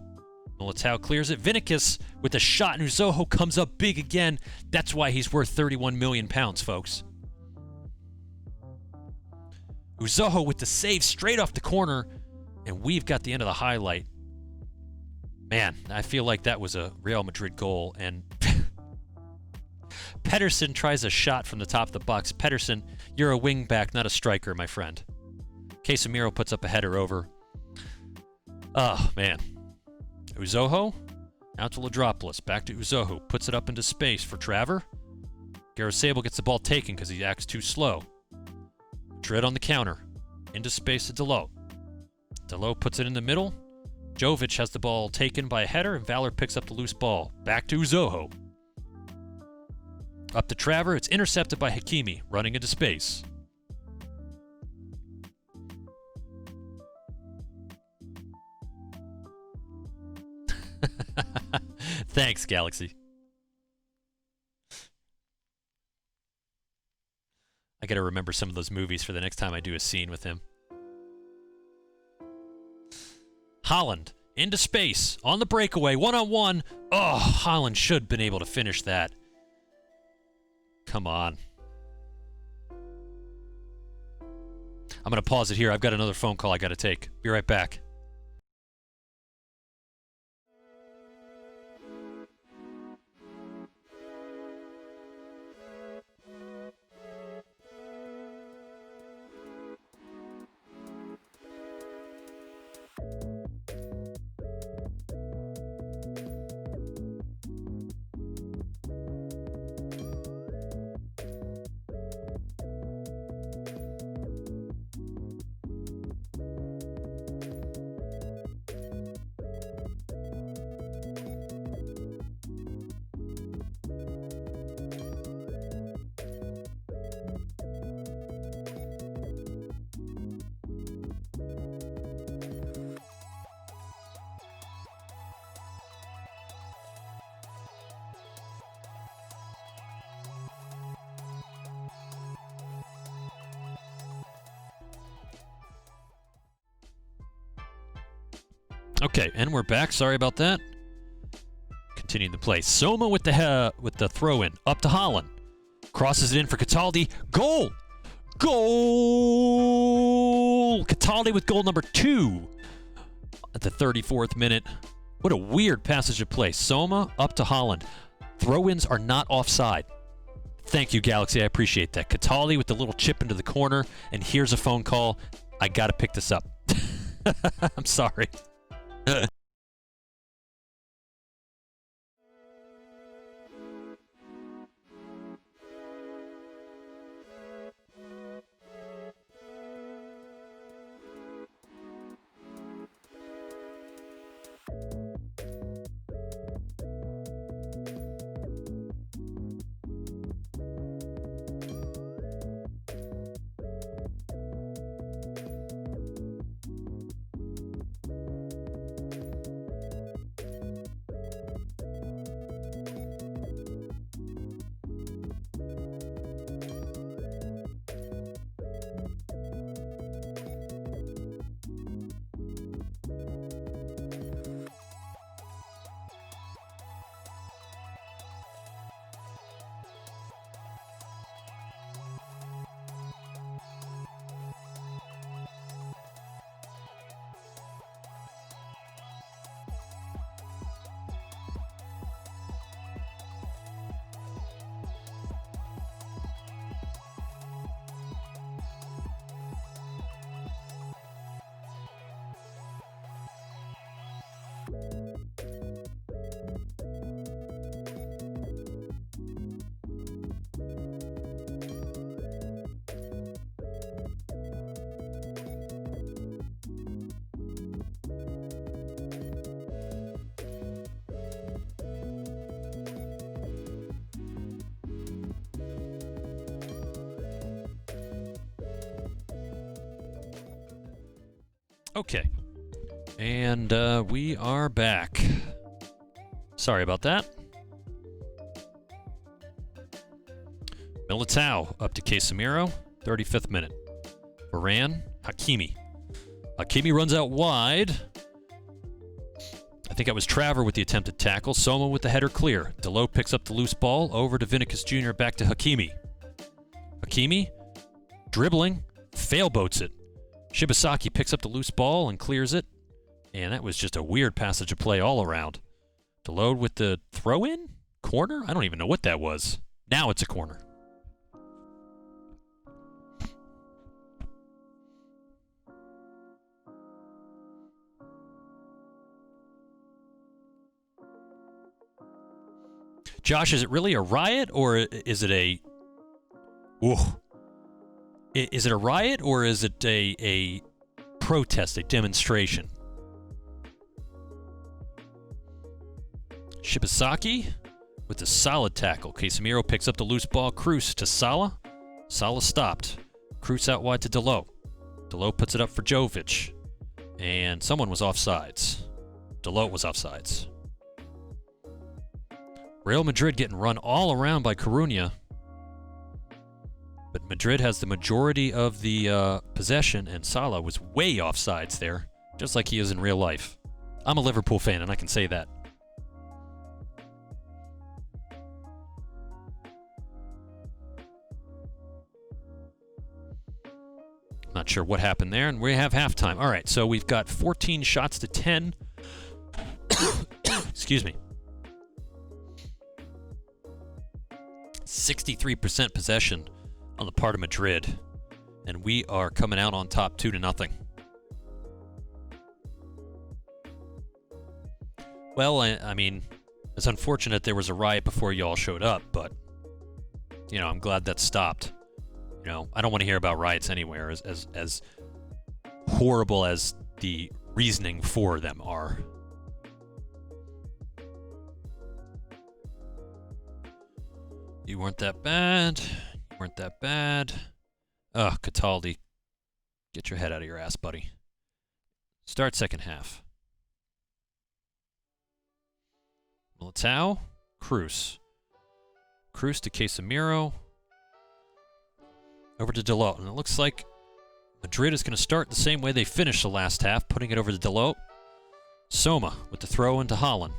Speaker 1: Militao clears it. Vinicius with a shot, and Uzoho comes up big again. That's why he's worth 31 million pounds, folks. Uzoho with the save straight off the corner, and we've got the end of the highlight. Man, I feel like that was a Real Madrid goal, and Pedersen tries a shot from the top of the box. Pedersen, you're a wing back, not a striker, my friend. Casemiro puts up a header over. Oh, man. Uzoho Out to Ladropoulos. Back to Uzoho. Puts it up into space for Traver. Garosable gets the ball taken because he acts too slow. Madrid on the counter. Into space to Delo. Delo puts it in the middle. Jovic has the ball taken by a header, and Valor picks up the loose ball. Back to Uzoho. Up to Traver. It's intercepted by Hakimi, running into space. Thanks, Galaxy. I gotta remember some of those movies for the next time I do a scene with him. Holland, into space, on the breakaway, one-on-one. Oh, Holland should have been able to finish that. Come on. I'm gonna pause it here. I've got another phone call I gotta take. Be right back. Okay, and we're back. Sorry about that. Continuing the play. Soma with the throw-in. Up to Holland. Crosses it in for Cataldi. Goal! Goal! Cataldi with goal number 2 at the 34th minute. What a weird passage of play. Soma up to Holland. Throw-ins are not offside. Thank you, Galaxy. I appreciate that. Cataldi with the little chip into the corner. And here's a phone call. I got to pick this up. I'm sorry. Okay, and we are back. Sorry about that. Militao up to Casemiro, 35th minute. Varane, Hakimi. Hakimi runs out wide. I think that was Traver with the attempted tackle. Soma with the header clear. Delo picks up the loose ball. Over to Vinicius Jr. Back to Hakimi. Hakimi, dribbling, failboats it. Shibasaki picks up the loose ball and clears it. And that was just a weird passage of play all around. Delo with the throw-in? Corner? I don't even know what that was. Now it's a corner. Josh, is it really a riot, or is it a... Ooh. Is it a riot, or is it a protest, a demonstration? Shibasaki with a solid tackle. Casemiro picks up the loose ball. Cruz to Sala. Sala stopped. Cruz out wide to Dalot. Dalot puts it up for Jovic. And someone was offsides. Dalot was offsides. Real Madrid getting run all around by Coruña. But Madrid has the majority of the possession, and Salah was way offsides there, just like he is in real life. I'm a Liverpool fan, and I can say that. Not sure what happened there, and we have halftime. All right, so we've got 14 shots to 10. Excuse me. 63% possession on the part of Madrid, and we are coming out on top 2-0. Well, I mean, it's unfortunate there was a riot before you all showed up, but, you know, I'm glad that stopped. You know, I don't want to hear about riots anywhere, as horrible as the reasoning for them are. You weren't that bad. You weren't that bad. Ugh, Cataldi. Get your head out of your ass, buddy. Start second half. Militao. Cruz. Cruz to Casemiro. Over to Dalot. And it looks like Madrid is going to start the same way they finished the last half, putting it over to Dalot. Soma with the throw into Haaland.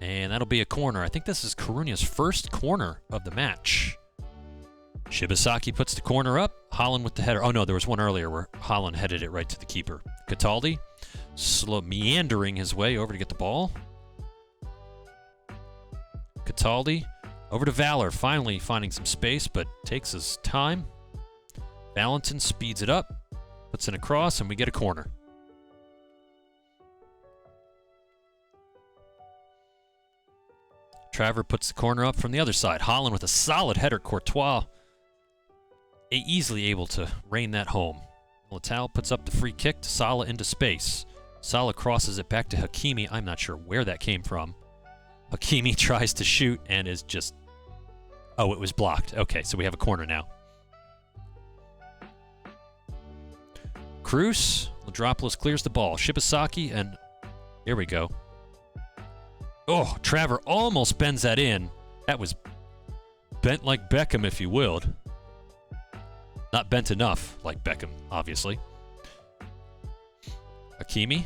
Speaker 1: And that'll be a corner. I think this is Coruña's first corner of the match. Shibasaki puts the corner up. Haaland with the header. Oh, no, there was one earlier where Haaland headed it right to the keeper. Cataldi meandering his way over to get the ball. Cataldi over to Valor, finally finding some space, but takes his time. Valentin speeds it up, puts in a cross, and we get a corner. Traver puts the corner up from the other side. Haaland with a solid header. Courtois easily able to rein that home. Militao puts up the free kick to Salah into space. Salah crosses it back to Hakimi. I'm not sure where that came from. Hakimi tries to shoot and is just... Oh, it was blocked. Okay, so we have a corner now. Cruz, Ladropoulos clears the ball. Shibasaki, and here we go. Oh, Traver almost bends that in. That was bent like Beckham, if you willed. Not bent enough like Beckham, obviously. Hakimi.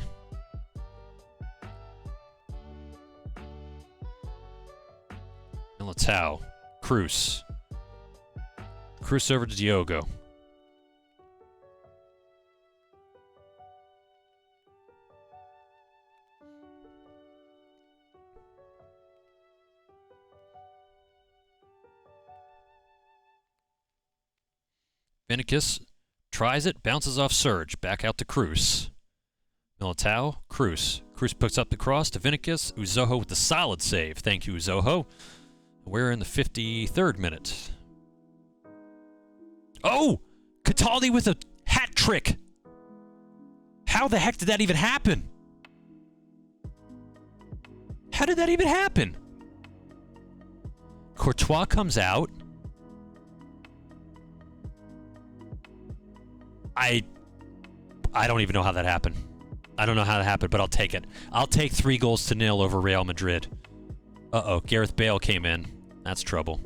Speaker 1: Militao. Cruz. Cruz over to Diogo. Vinicius tries it, bounces off Surge, back out to Cruz. Militao, Cruz. Cruz puts up the cross to Vinicius. Uzoho with the solid save. Thank you, Uzoho. We're in the 53rd minute. Oh! Cataldi with a hat trick! How the heck did that even happen? How did that even happen? Courtois comes out. I don't even know how that happened. I don't know how that happened, but I'll take it. I'll take 3-0 over Real Madrid. Uh-oh, Gareth Bale came in. That's trouble.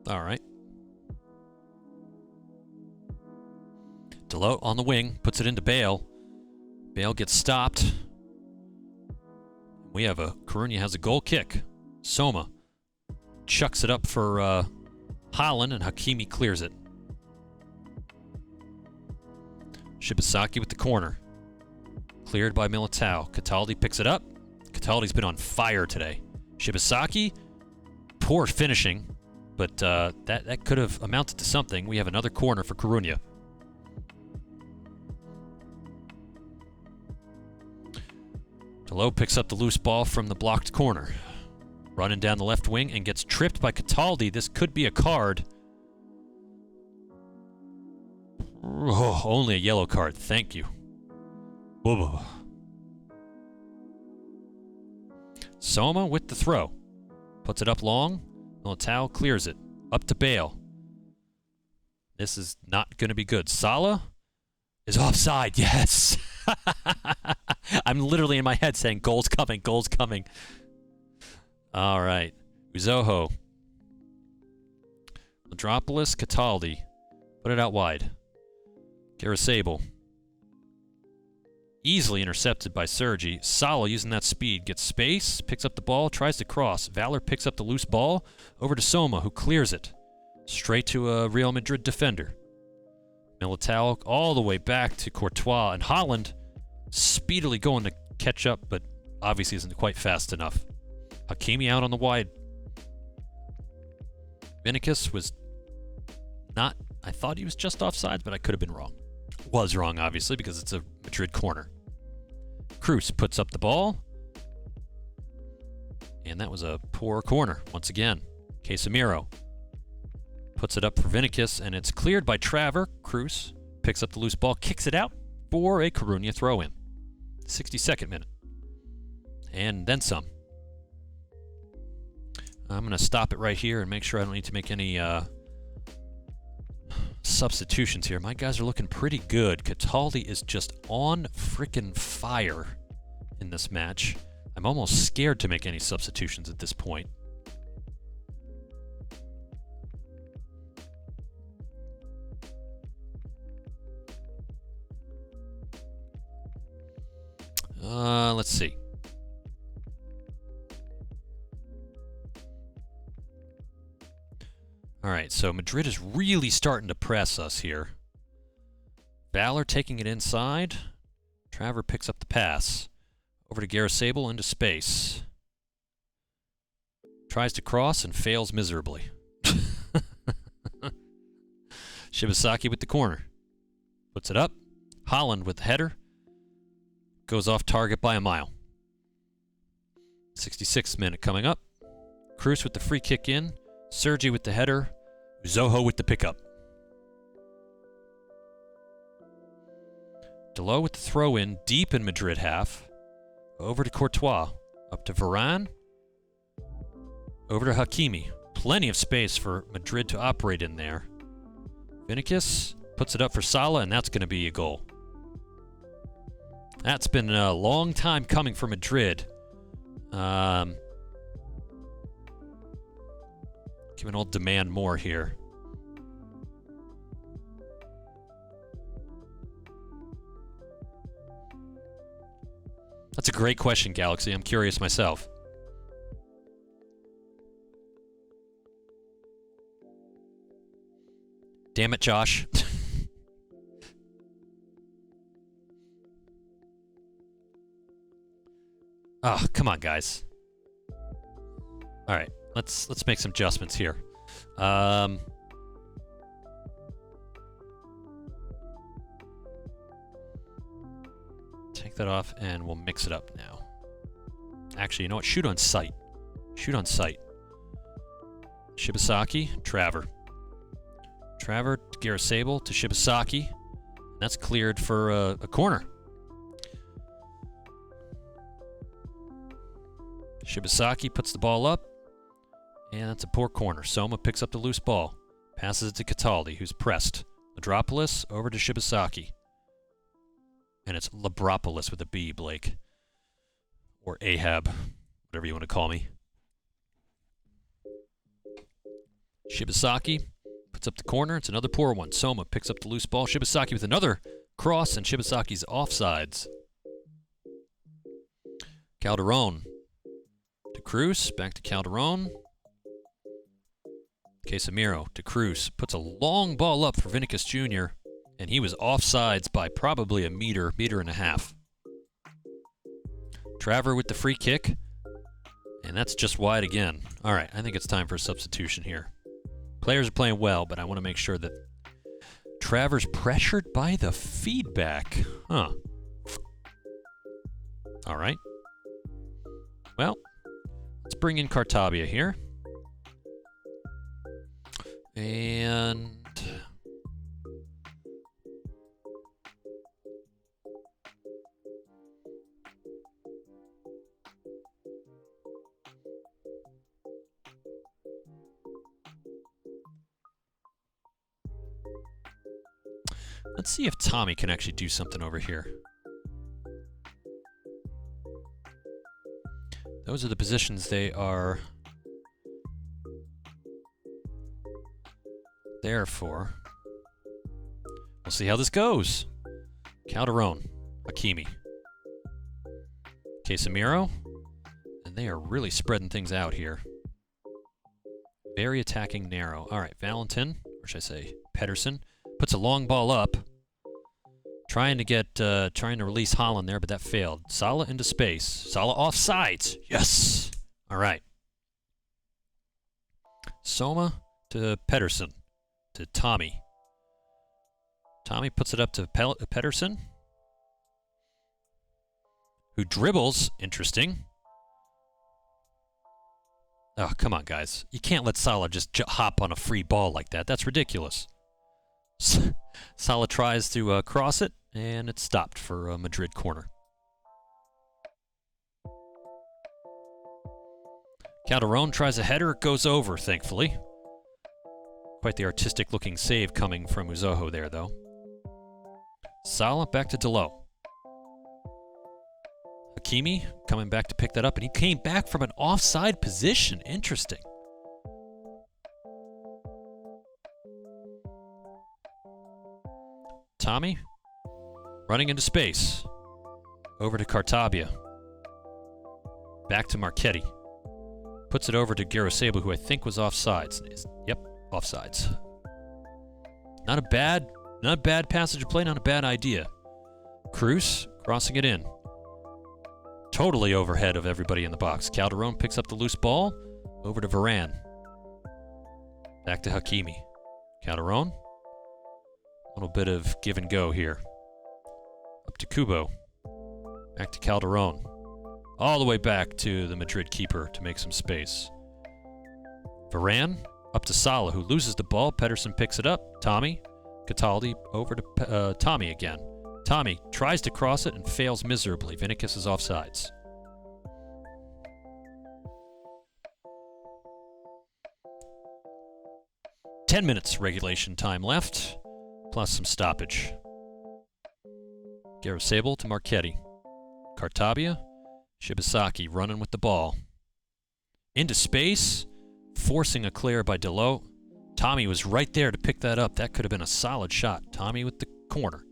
Speaker 1: All right. Dalot on the wing, puts it into Bale. Bale gets stopped. We have Coruña has a goal kick. Soma chucks it up for Haaland, and Hakimi clears it. Shibasaki with the corner. Cleared by Militao. Cataldi picks it up. Cataldi's been on fire today. Shibasaki poor finishing, but that could have amounted to something. We have another corner for Coruña. Delo picks up the loose ball from the blocked corner. Running down the left wing and gets tripped by Cataldi. This could be a card. Oh, only a yellow card. Thank you. Whoa. Soma with the throw. Puts it up long. Militao clears it. Up to Bale. This is not going to be good. Sala is offside. Yes. I'm literally in my head saying, goal's coming, goal's coming. All right. Uzoho. Ladropoulos, Cataldi. Put it out wide. Garasable. Easily intercepted by Sergi. Sala, using that speed, gets space, picks up the ball, tries to cross. Valor picks up the loose ball, over to Soma, who clears it. Straight to a Real Madrid defender. Militao all the way back to Courtois, and Holland speedily going to catch up, but obviously isn't quite fast enough. Hakimi out on the wide. Vinicius was not... I thought he was just offsides, but I could have been wrong. Was wrong, obviously, because it's a Madrid corner. Cruz puts up the ball. And that was a poor corner, once again. Casemiro puts it up for Vinicius, and it's cleared by Traver. Cruz picks up the loose ball, kicks it out for a Coruña throw-in. 62nd minute. And then some. I'm going to stop it right here and make sure I don't need to make any... substitutions here. My guys are looking pretty good. Cataldi is just on frickin' fire in this match. I'm almost scared to make any substitutions at this point. Let's see. All right, so Madrid is really starting to press us here. Valor taking it inside. Traver picks up the pass. Over to Garasable into space. Tries to cross and fails miserably. Shibasaki with the corner. Puts it up. Holland with the header. Goes off target by a mile. 66th minute coming up. Cruz with the free kick in. Sergi with the header. Zoho with the pickup. Delo with the throw-in deep in Madrid half. Over to Courtois. Up to Varane. Over to Hakimi. Plenty of space for Madrid to operate in there. Vinicius puts it up for Sala, and that's going to be a goal. That's been a long time coming for Madrid. Given I'll demand more here. That's a great question, Galaxy. I'm curious myself. Damn it, Josh. Oh, come on, guys. All right. Let's make some adjustments here. Take that off, and we'll mix it up now. Actually, you know what? Shoot on sight. Shoot on sight. Shibasaki, Traver. Traver, Garasable to Shibasaki. That's cleared for a corner. Shibasaki puts the ball up. And that's a poor corner. Soma picks up the loose ball. Passes it to Cataldi, who's pressed. Ladropoulos over to Shibasaki. And it's Labropoulos with a B, Blake. Or Ahab, whatever you want to call me. Shibasaki puts up the corner. It's another poor one. Soma picks up the loose ball. Shibasaki with another cross, and Shibasaki's offsides. Calderon to Cruz. Back to Calderon. Casemiro to Cruz. Puts a long ball up for Vinicius Jr., and he was offsides by probably a meter and a half. Traver with the free kick. And that's just wide again. All right, I think it's time for a substitution here. Players are playing well, but I want to make sure that Travers pressured by the feedback. Huh. All right. Well, let's bring in Cartabia here. And let's see if Tommy can actually do something over here. Those are the positions they are there for. We'll see how this goes. Calderon, Hakimi, Casemiro, and they are really spreading things out here. Very attacking narrow. All right, Valentin, or should I say Pedersen, puts a long ball up. Trying to release Haaland there, but that failed. Salah into space. Salah offsides. Yes. All right. Soma to Pedersen. To Tommy. Tommy puts it up to Pedersen. Who dribbles. Interesting. Oh, come on, guys. You can't let Salah just hop on a free ball like that. That's ridiculous. Salah tries to cross it, and it's stopped for a Madrid corner. Calderon tries a header. It goes over, thankfully. Quite the artistic-looking save coming from Uzoho there, though. Salah back to Delo. Hakimi coming back to pick that up, and he came back from an offside position. Interesting. Tommy running into space. Over to Cartabia. Back to Marchetti. Puts it over to Garosebo, who I think was offsides. Yep, offsides. Not a bad passage of play, not a bad idea. Cruz crossing it in. Totally overhead of everybody in the box. Calderon picks up the loose ball. Over to Varane. Back to Hakimi. Calderon. A little bit of give and go here. Up to Kubo. Back to Calderon. All the way back to the Madrid keeper to make some space. Varane up to Salah, who loses the ball. Pedersen picks it up. Tommy. Cataldi over to Tommy again. Tommy tries to cross it and fails miserably. Vinicius is offsides. "10 minutes regulation time left, plus some stoppage. Garosebo to Marchetti. Cartabia. Shibasaki running with the ball. Into space, forcing a clear by Delo. Tommy was right there to pick that up. That could have been a solid shot. Tommy with the corner.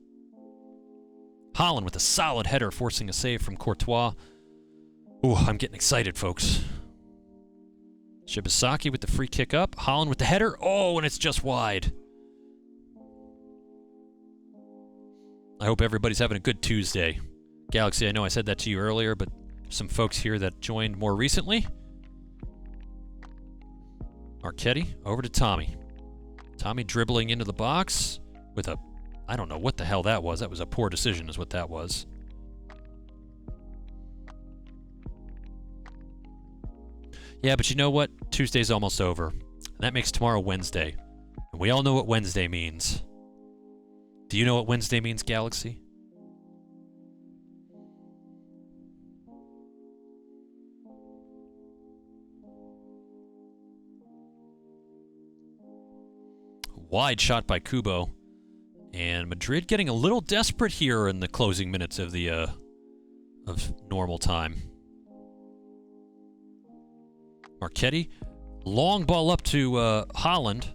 Speaker 1: Haaland with a solid header, forcing a save from Courtois. Ooh, I'm getting excited, folks. Shibasaki with the free kick up. Haaland with the header. Oh, and it's just wide. I hope everybody's having a good Tuesday. Galaxy, I know I said that to you earlier, but some folks here that joined more recently. Marchetti over to Tommy. Tommy dribbling into the box with a... I don't know what the hell that was. That was a poor decision is what that was. Yeah, but you know what? Tuesday's almost over. And that makes tomorrow Wednesday. And we all know what Wednesday means. Do you know what Wednesday means, Galaxy? Wide shot by Kubo. And Madrid getting a little desperate here in the closing minutes of the of normal time. Marchetti, long ball up to Haaland.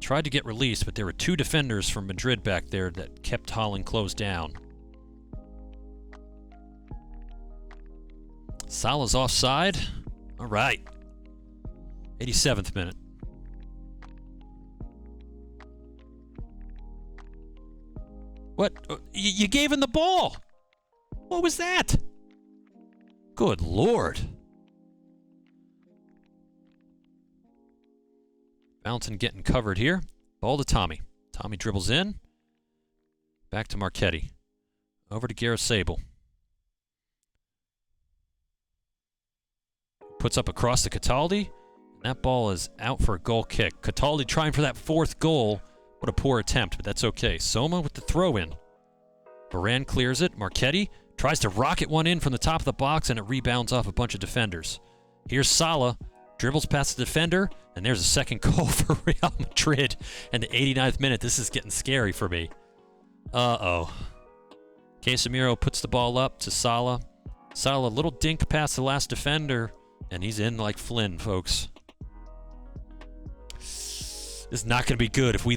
Speaker 1: Tried to get released, but there were two defenders from Madrid back there that kept Haaland closed down. Salah's offside. All right. 87th minute. What? You gave him the ball. What was that? Good Lord. Valentin getting covered here. Ball to Tommy. Tommy dribbles in. Back to Marchetti. Over to Gareth Sable. Puts up across to Cataldi. That ball is out for a goal kick. Cataldi trying for that fourth goal. What a poor attempt, but that's okay. Soma with the throw-in. Baran clears it. Marchetti tries to rocket one in from the top of the box, and it rebounds off a bunch of defenders. Here's Sala. Dribbles past the defender, and there's a second goal for Real Madrid. And the 89th minute, this is getting scary for me. Uh-oh. Casemiro puts the ball up to Sala. Sala, a little dink past the last defender, and he's in like Flynn, folks. This is not going to be good if we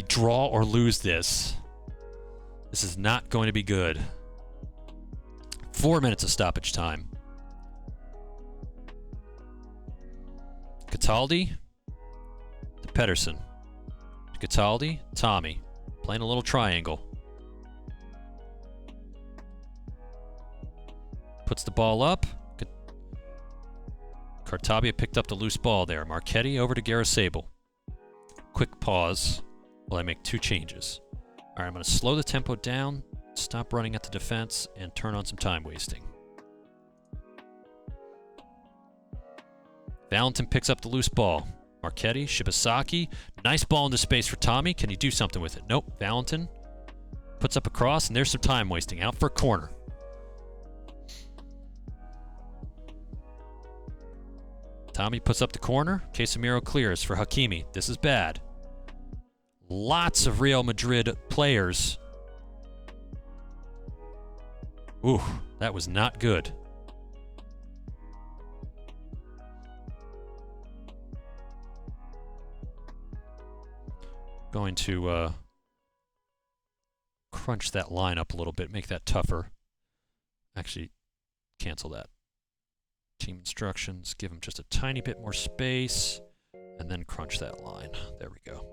Speaker 1: draw or lose this. This is not going to be good. 4 minutes of stoppage time. Cataldi to Pedersen. Cataldi, Tommy. Playing a little triangle. Puts the ball up. Cartabia picked up the loose ball there. Marchetti over to Gareth Sable. Quick pause while I make 2 changes. All right, I'm going to slow the tempo down, stop running at the defense, and turn on some time wasting. Valentin picks up the loose ball. Marchetti, Shibasaki. Nice ball into space for Tommy. Can he do something with it? Nope. Valentin puts up a cross, and there's some time wasting. Out for a corner. Tommy puts up the corner. Casemiro clears for Hakimi. This is bad. Lots of Real Madrid players. Ooh, that was not good. Going to crunch that line up a little bit, make that tougher. Actually, cancel that. Team instructions, give him just a tiny bit more space, and then crunch that line. There we go.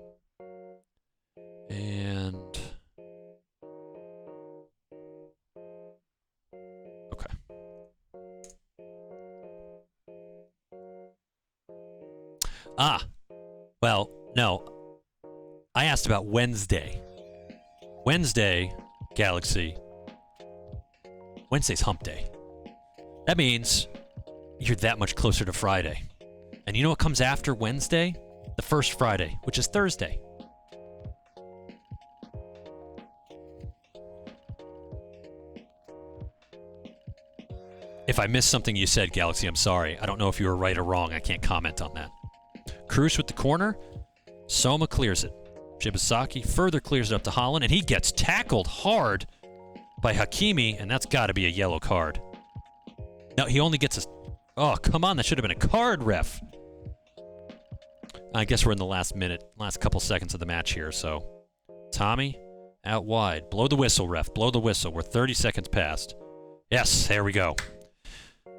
Speaker 1: And okay. Well, no. I asked about Wednesday. Wednesday, Galaxy. Wednesday's hump day. That means you're that much closer to Friday. And you know what comes after Wednesday? The first Friday, which is Thursday. If I missed something you said, Galaxy, I'm sorry. I don't know if you were right or wrong. I can't comment on that. Cruz with the corner. Soma clears it. Shibasaki further clears it up to Holland, and he gets tackled hard by Hakimi, and that's got to be a yellow card. No, he only gets a... Oh, come on. That should have been a card, ref. I guess we're in the last couple seconds of the match here, so... Tommy, out wide. Blow the whistle, ref. Blow the whistle. We're 30 seconds past. Yes, there we go.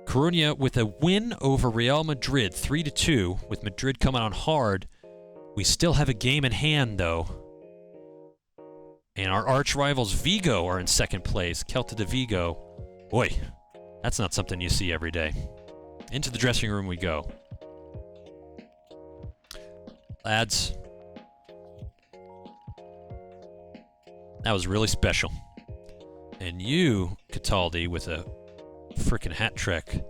Speaker 1: Coruña with a win over Real Madrid, 3-2, with Madrid coming on hard. We still have a game in hand, though. And our arch rivals Vigo are in second place. Celta de Vigo. Boy, that's not something you see every day. Into the dressing room we go. Lads, that was really special. And you, Cataldi, with a frickin' hat trick,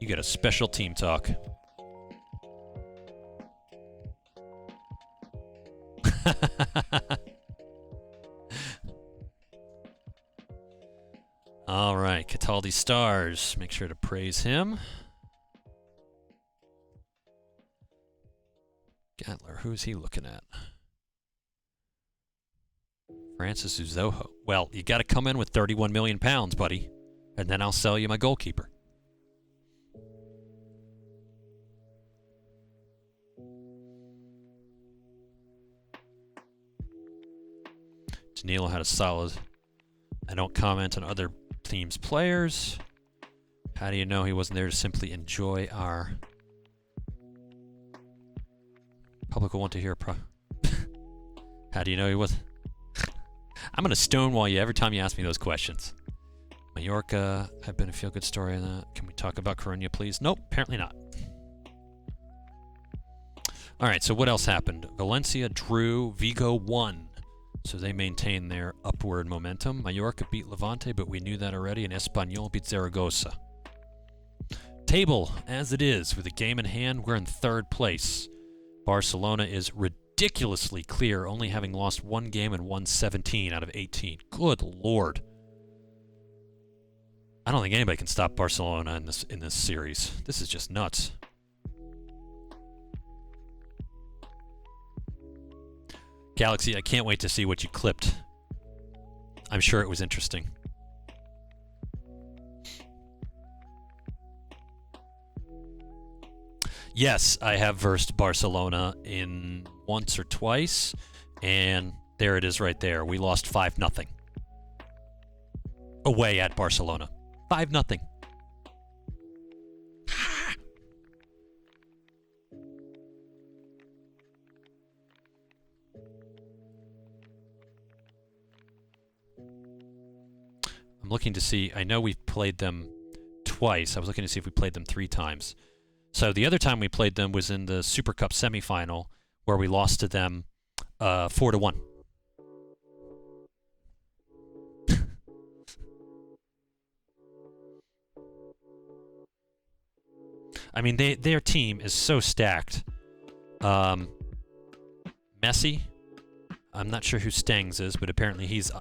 Speaker 1: you get a special team talk. All right, Cataldi stars. Make sure to praise him. Gatler, who's he looking at? Francis Uzoho. Well, you got to come in with 31 million pounds, buddy, and then I'll sell you my goalkeeper. Danilo had a solid. I don't comment on other teams' players. How do you know he wasn't there to simply enjoy our... Public will want to hear How do you know he wasn't? I'm going to stonewall you every time you ask me those questions. Mallorca, have been a feel-good story on that. Can we talk about Coruña, please? Nope, apparently not. All right, so what else happened? Valencia drew, Vigo won. So they maintain their upward momentum. Mallorca beat Levante, but we knew that already, and Espanyol beat Zaragoza. Table as it is, with a game in hand, we're in third place. Barcelona is ridiculously clear, only having lost one game and won 17 out of 18. Good Lord. I don't think anybody can stop Barcelona in this series. This is just nuts. Galaxy, I can't wait to see what you clipped. I'm sure it was interesting. Yes, I have versed Barcelona in once or twice, and there it is right there. We lost 5-0 away at Barcelona. 5-0. I'm looking to see. I know we've played them twice. I was looking to see if we played them 3 times. So the other time we played them was in the Super Cup semifinal, where we lost to them 4-1. I mean, their team is so stacked. Messi, I'm not sure who Stengs is, but apparently he's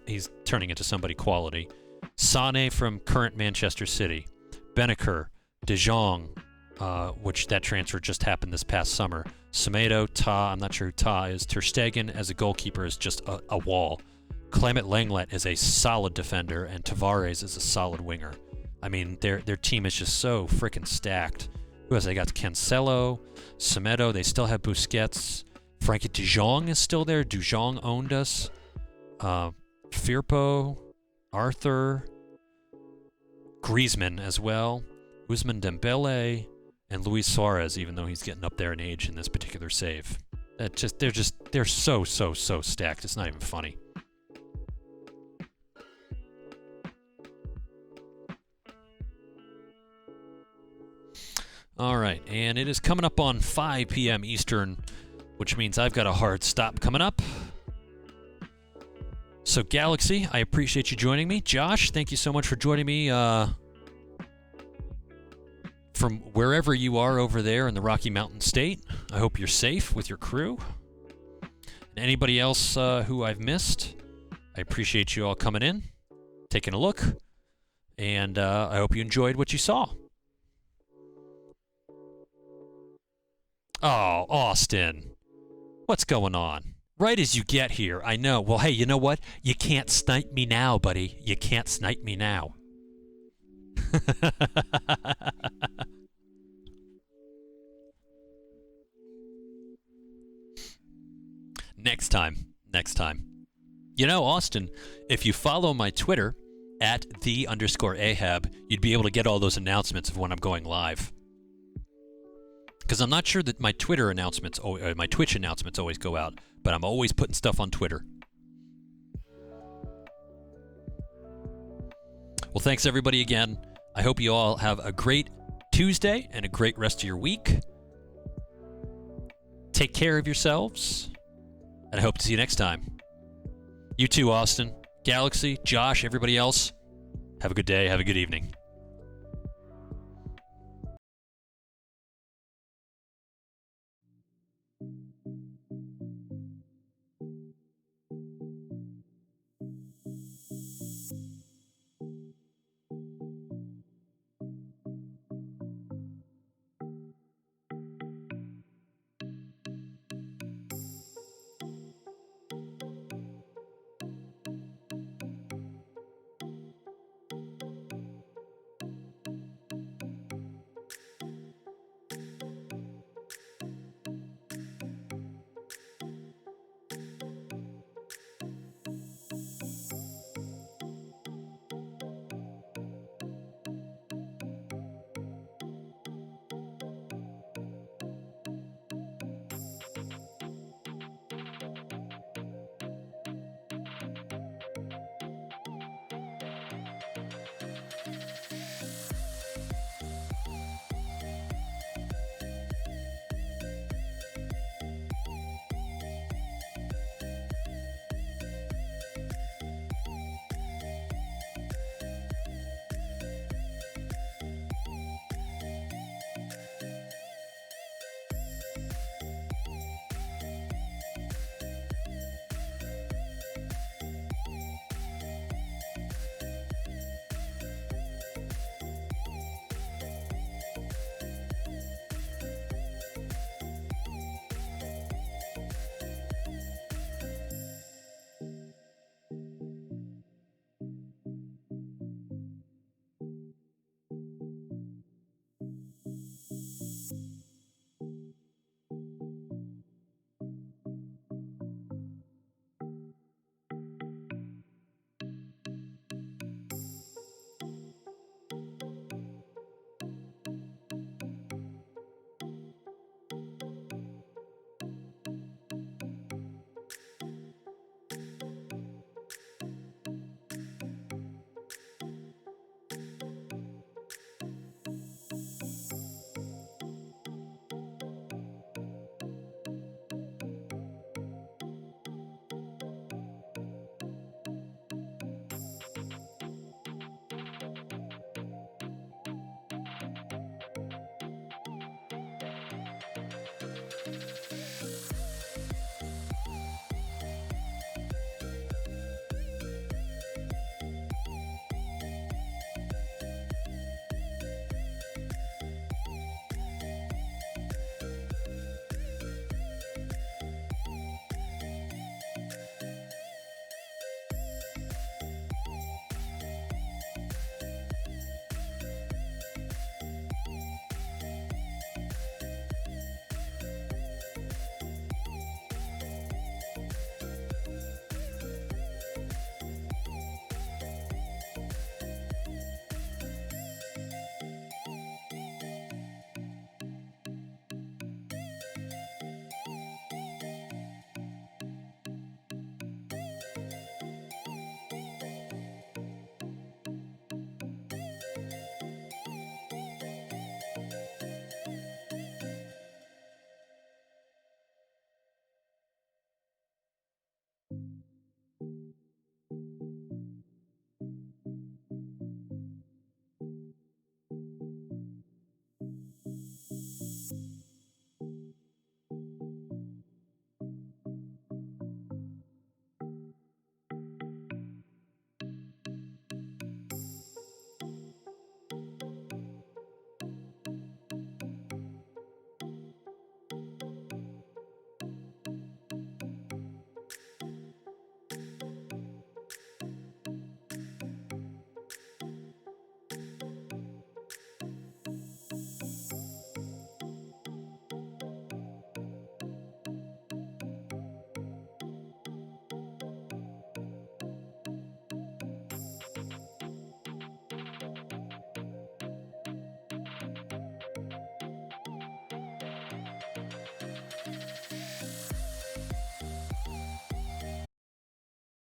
Speaker 1: turning into somebody quality. Sané from current Manchester City. Benacer, De Jong, which that transfer just happened this past summer. Semedo, Ta, I'm not sure who Ta is. Ter Stegen as a goalkeeper is just a wall. Clement Lenglet is a solid defender, and Tavares is a solid winger. I mean, their team is just so freaking stacked. Who else? They got Cancelo, Semedo. They still have Busquets. Frankie de Jong is still there. De Jong owned us. Firpo, Arthur, Griezmann as well. Ousmane Dembele, and Luis Suarez, even though he's getting up there in age in this particular save. They're so stacked. It's not even funny. All right, and it is coming up on 5 p.m. Eastern, which means I've got a hard stop coming up. So, Galaxy, I appreciate you joining me. Josh, thank you so much for joining me from wherever you are over there in the Rocky Mountain State. I hope you're safe with your crew. And anybody else who I've missed, I appreciate you all coming in, taking a look, and I hope you enjoyed what you saw. Oh, Austin. What's going on? Right as you get here, I know. Well, hey, you know what? You can't snipe me now, buddy. You can't snipe me now. Next time. You know, Austin, if you follow my Twitter, at @the_Ahab, you'd be able to get all those announcements of when I'm going live. Because I'm not sure that my Twitter announcements, my Twitch announcements always go out, but I'm always putting stuff on Twitter. Well, thanks everybody again. I hope you all have a great Tuesday and a great rest of your week. Take care of yourselves, and I hope to see you next time. You too, Austin, Galaxy, Josh, everybody else. Have a good day. Have a good evening.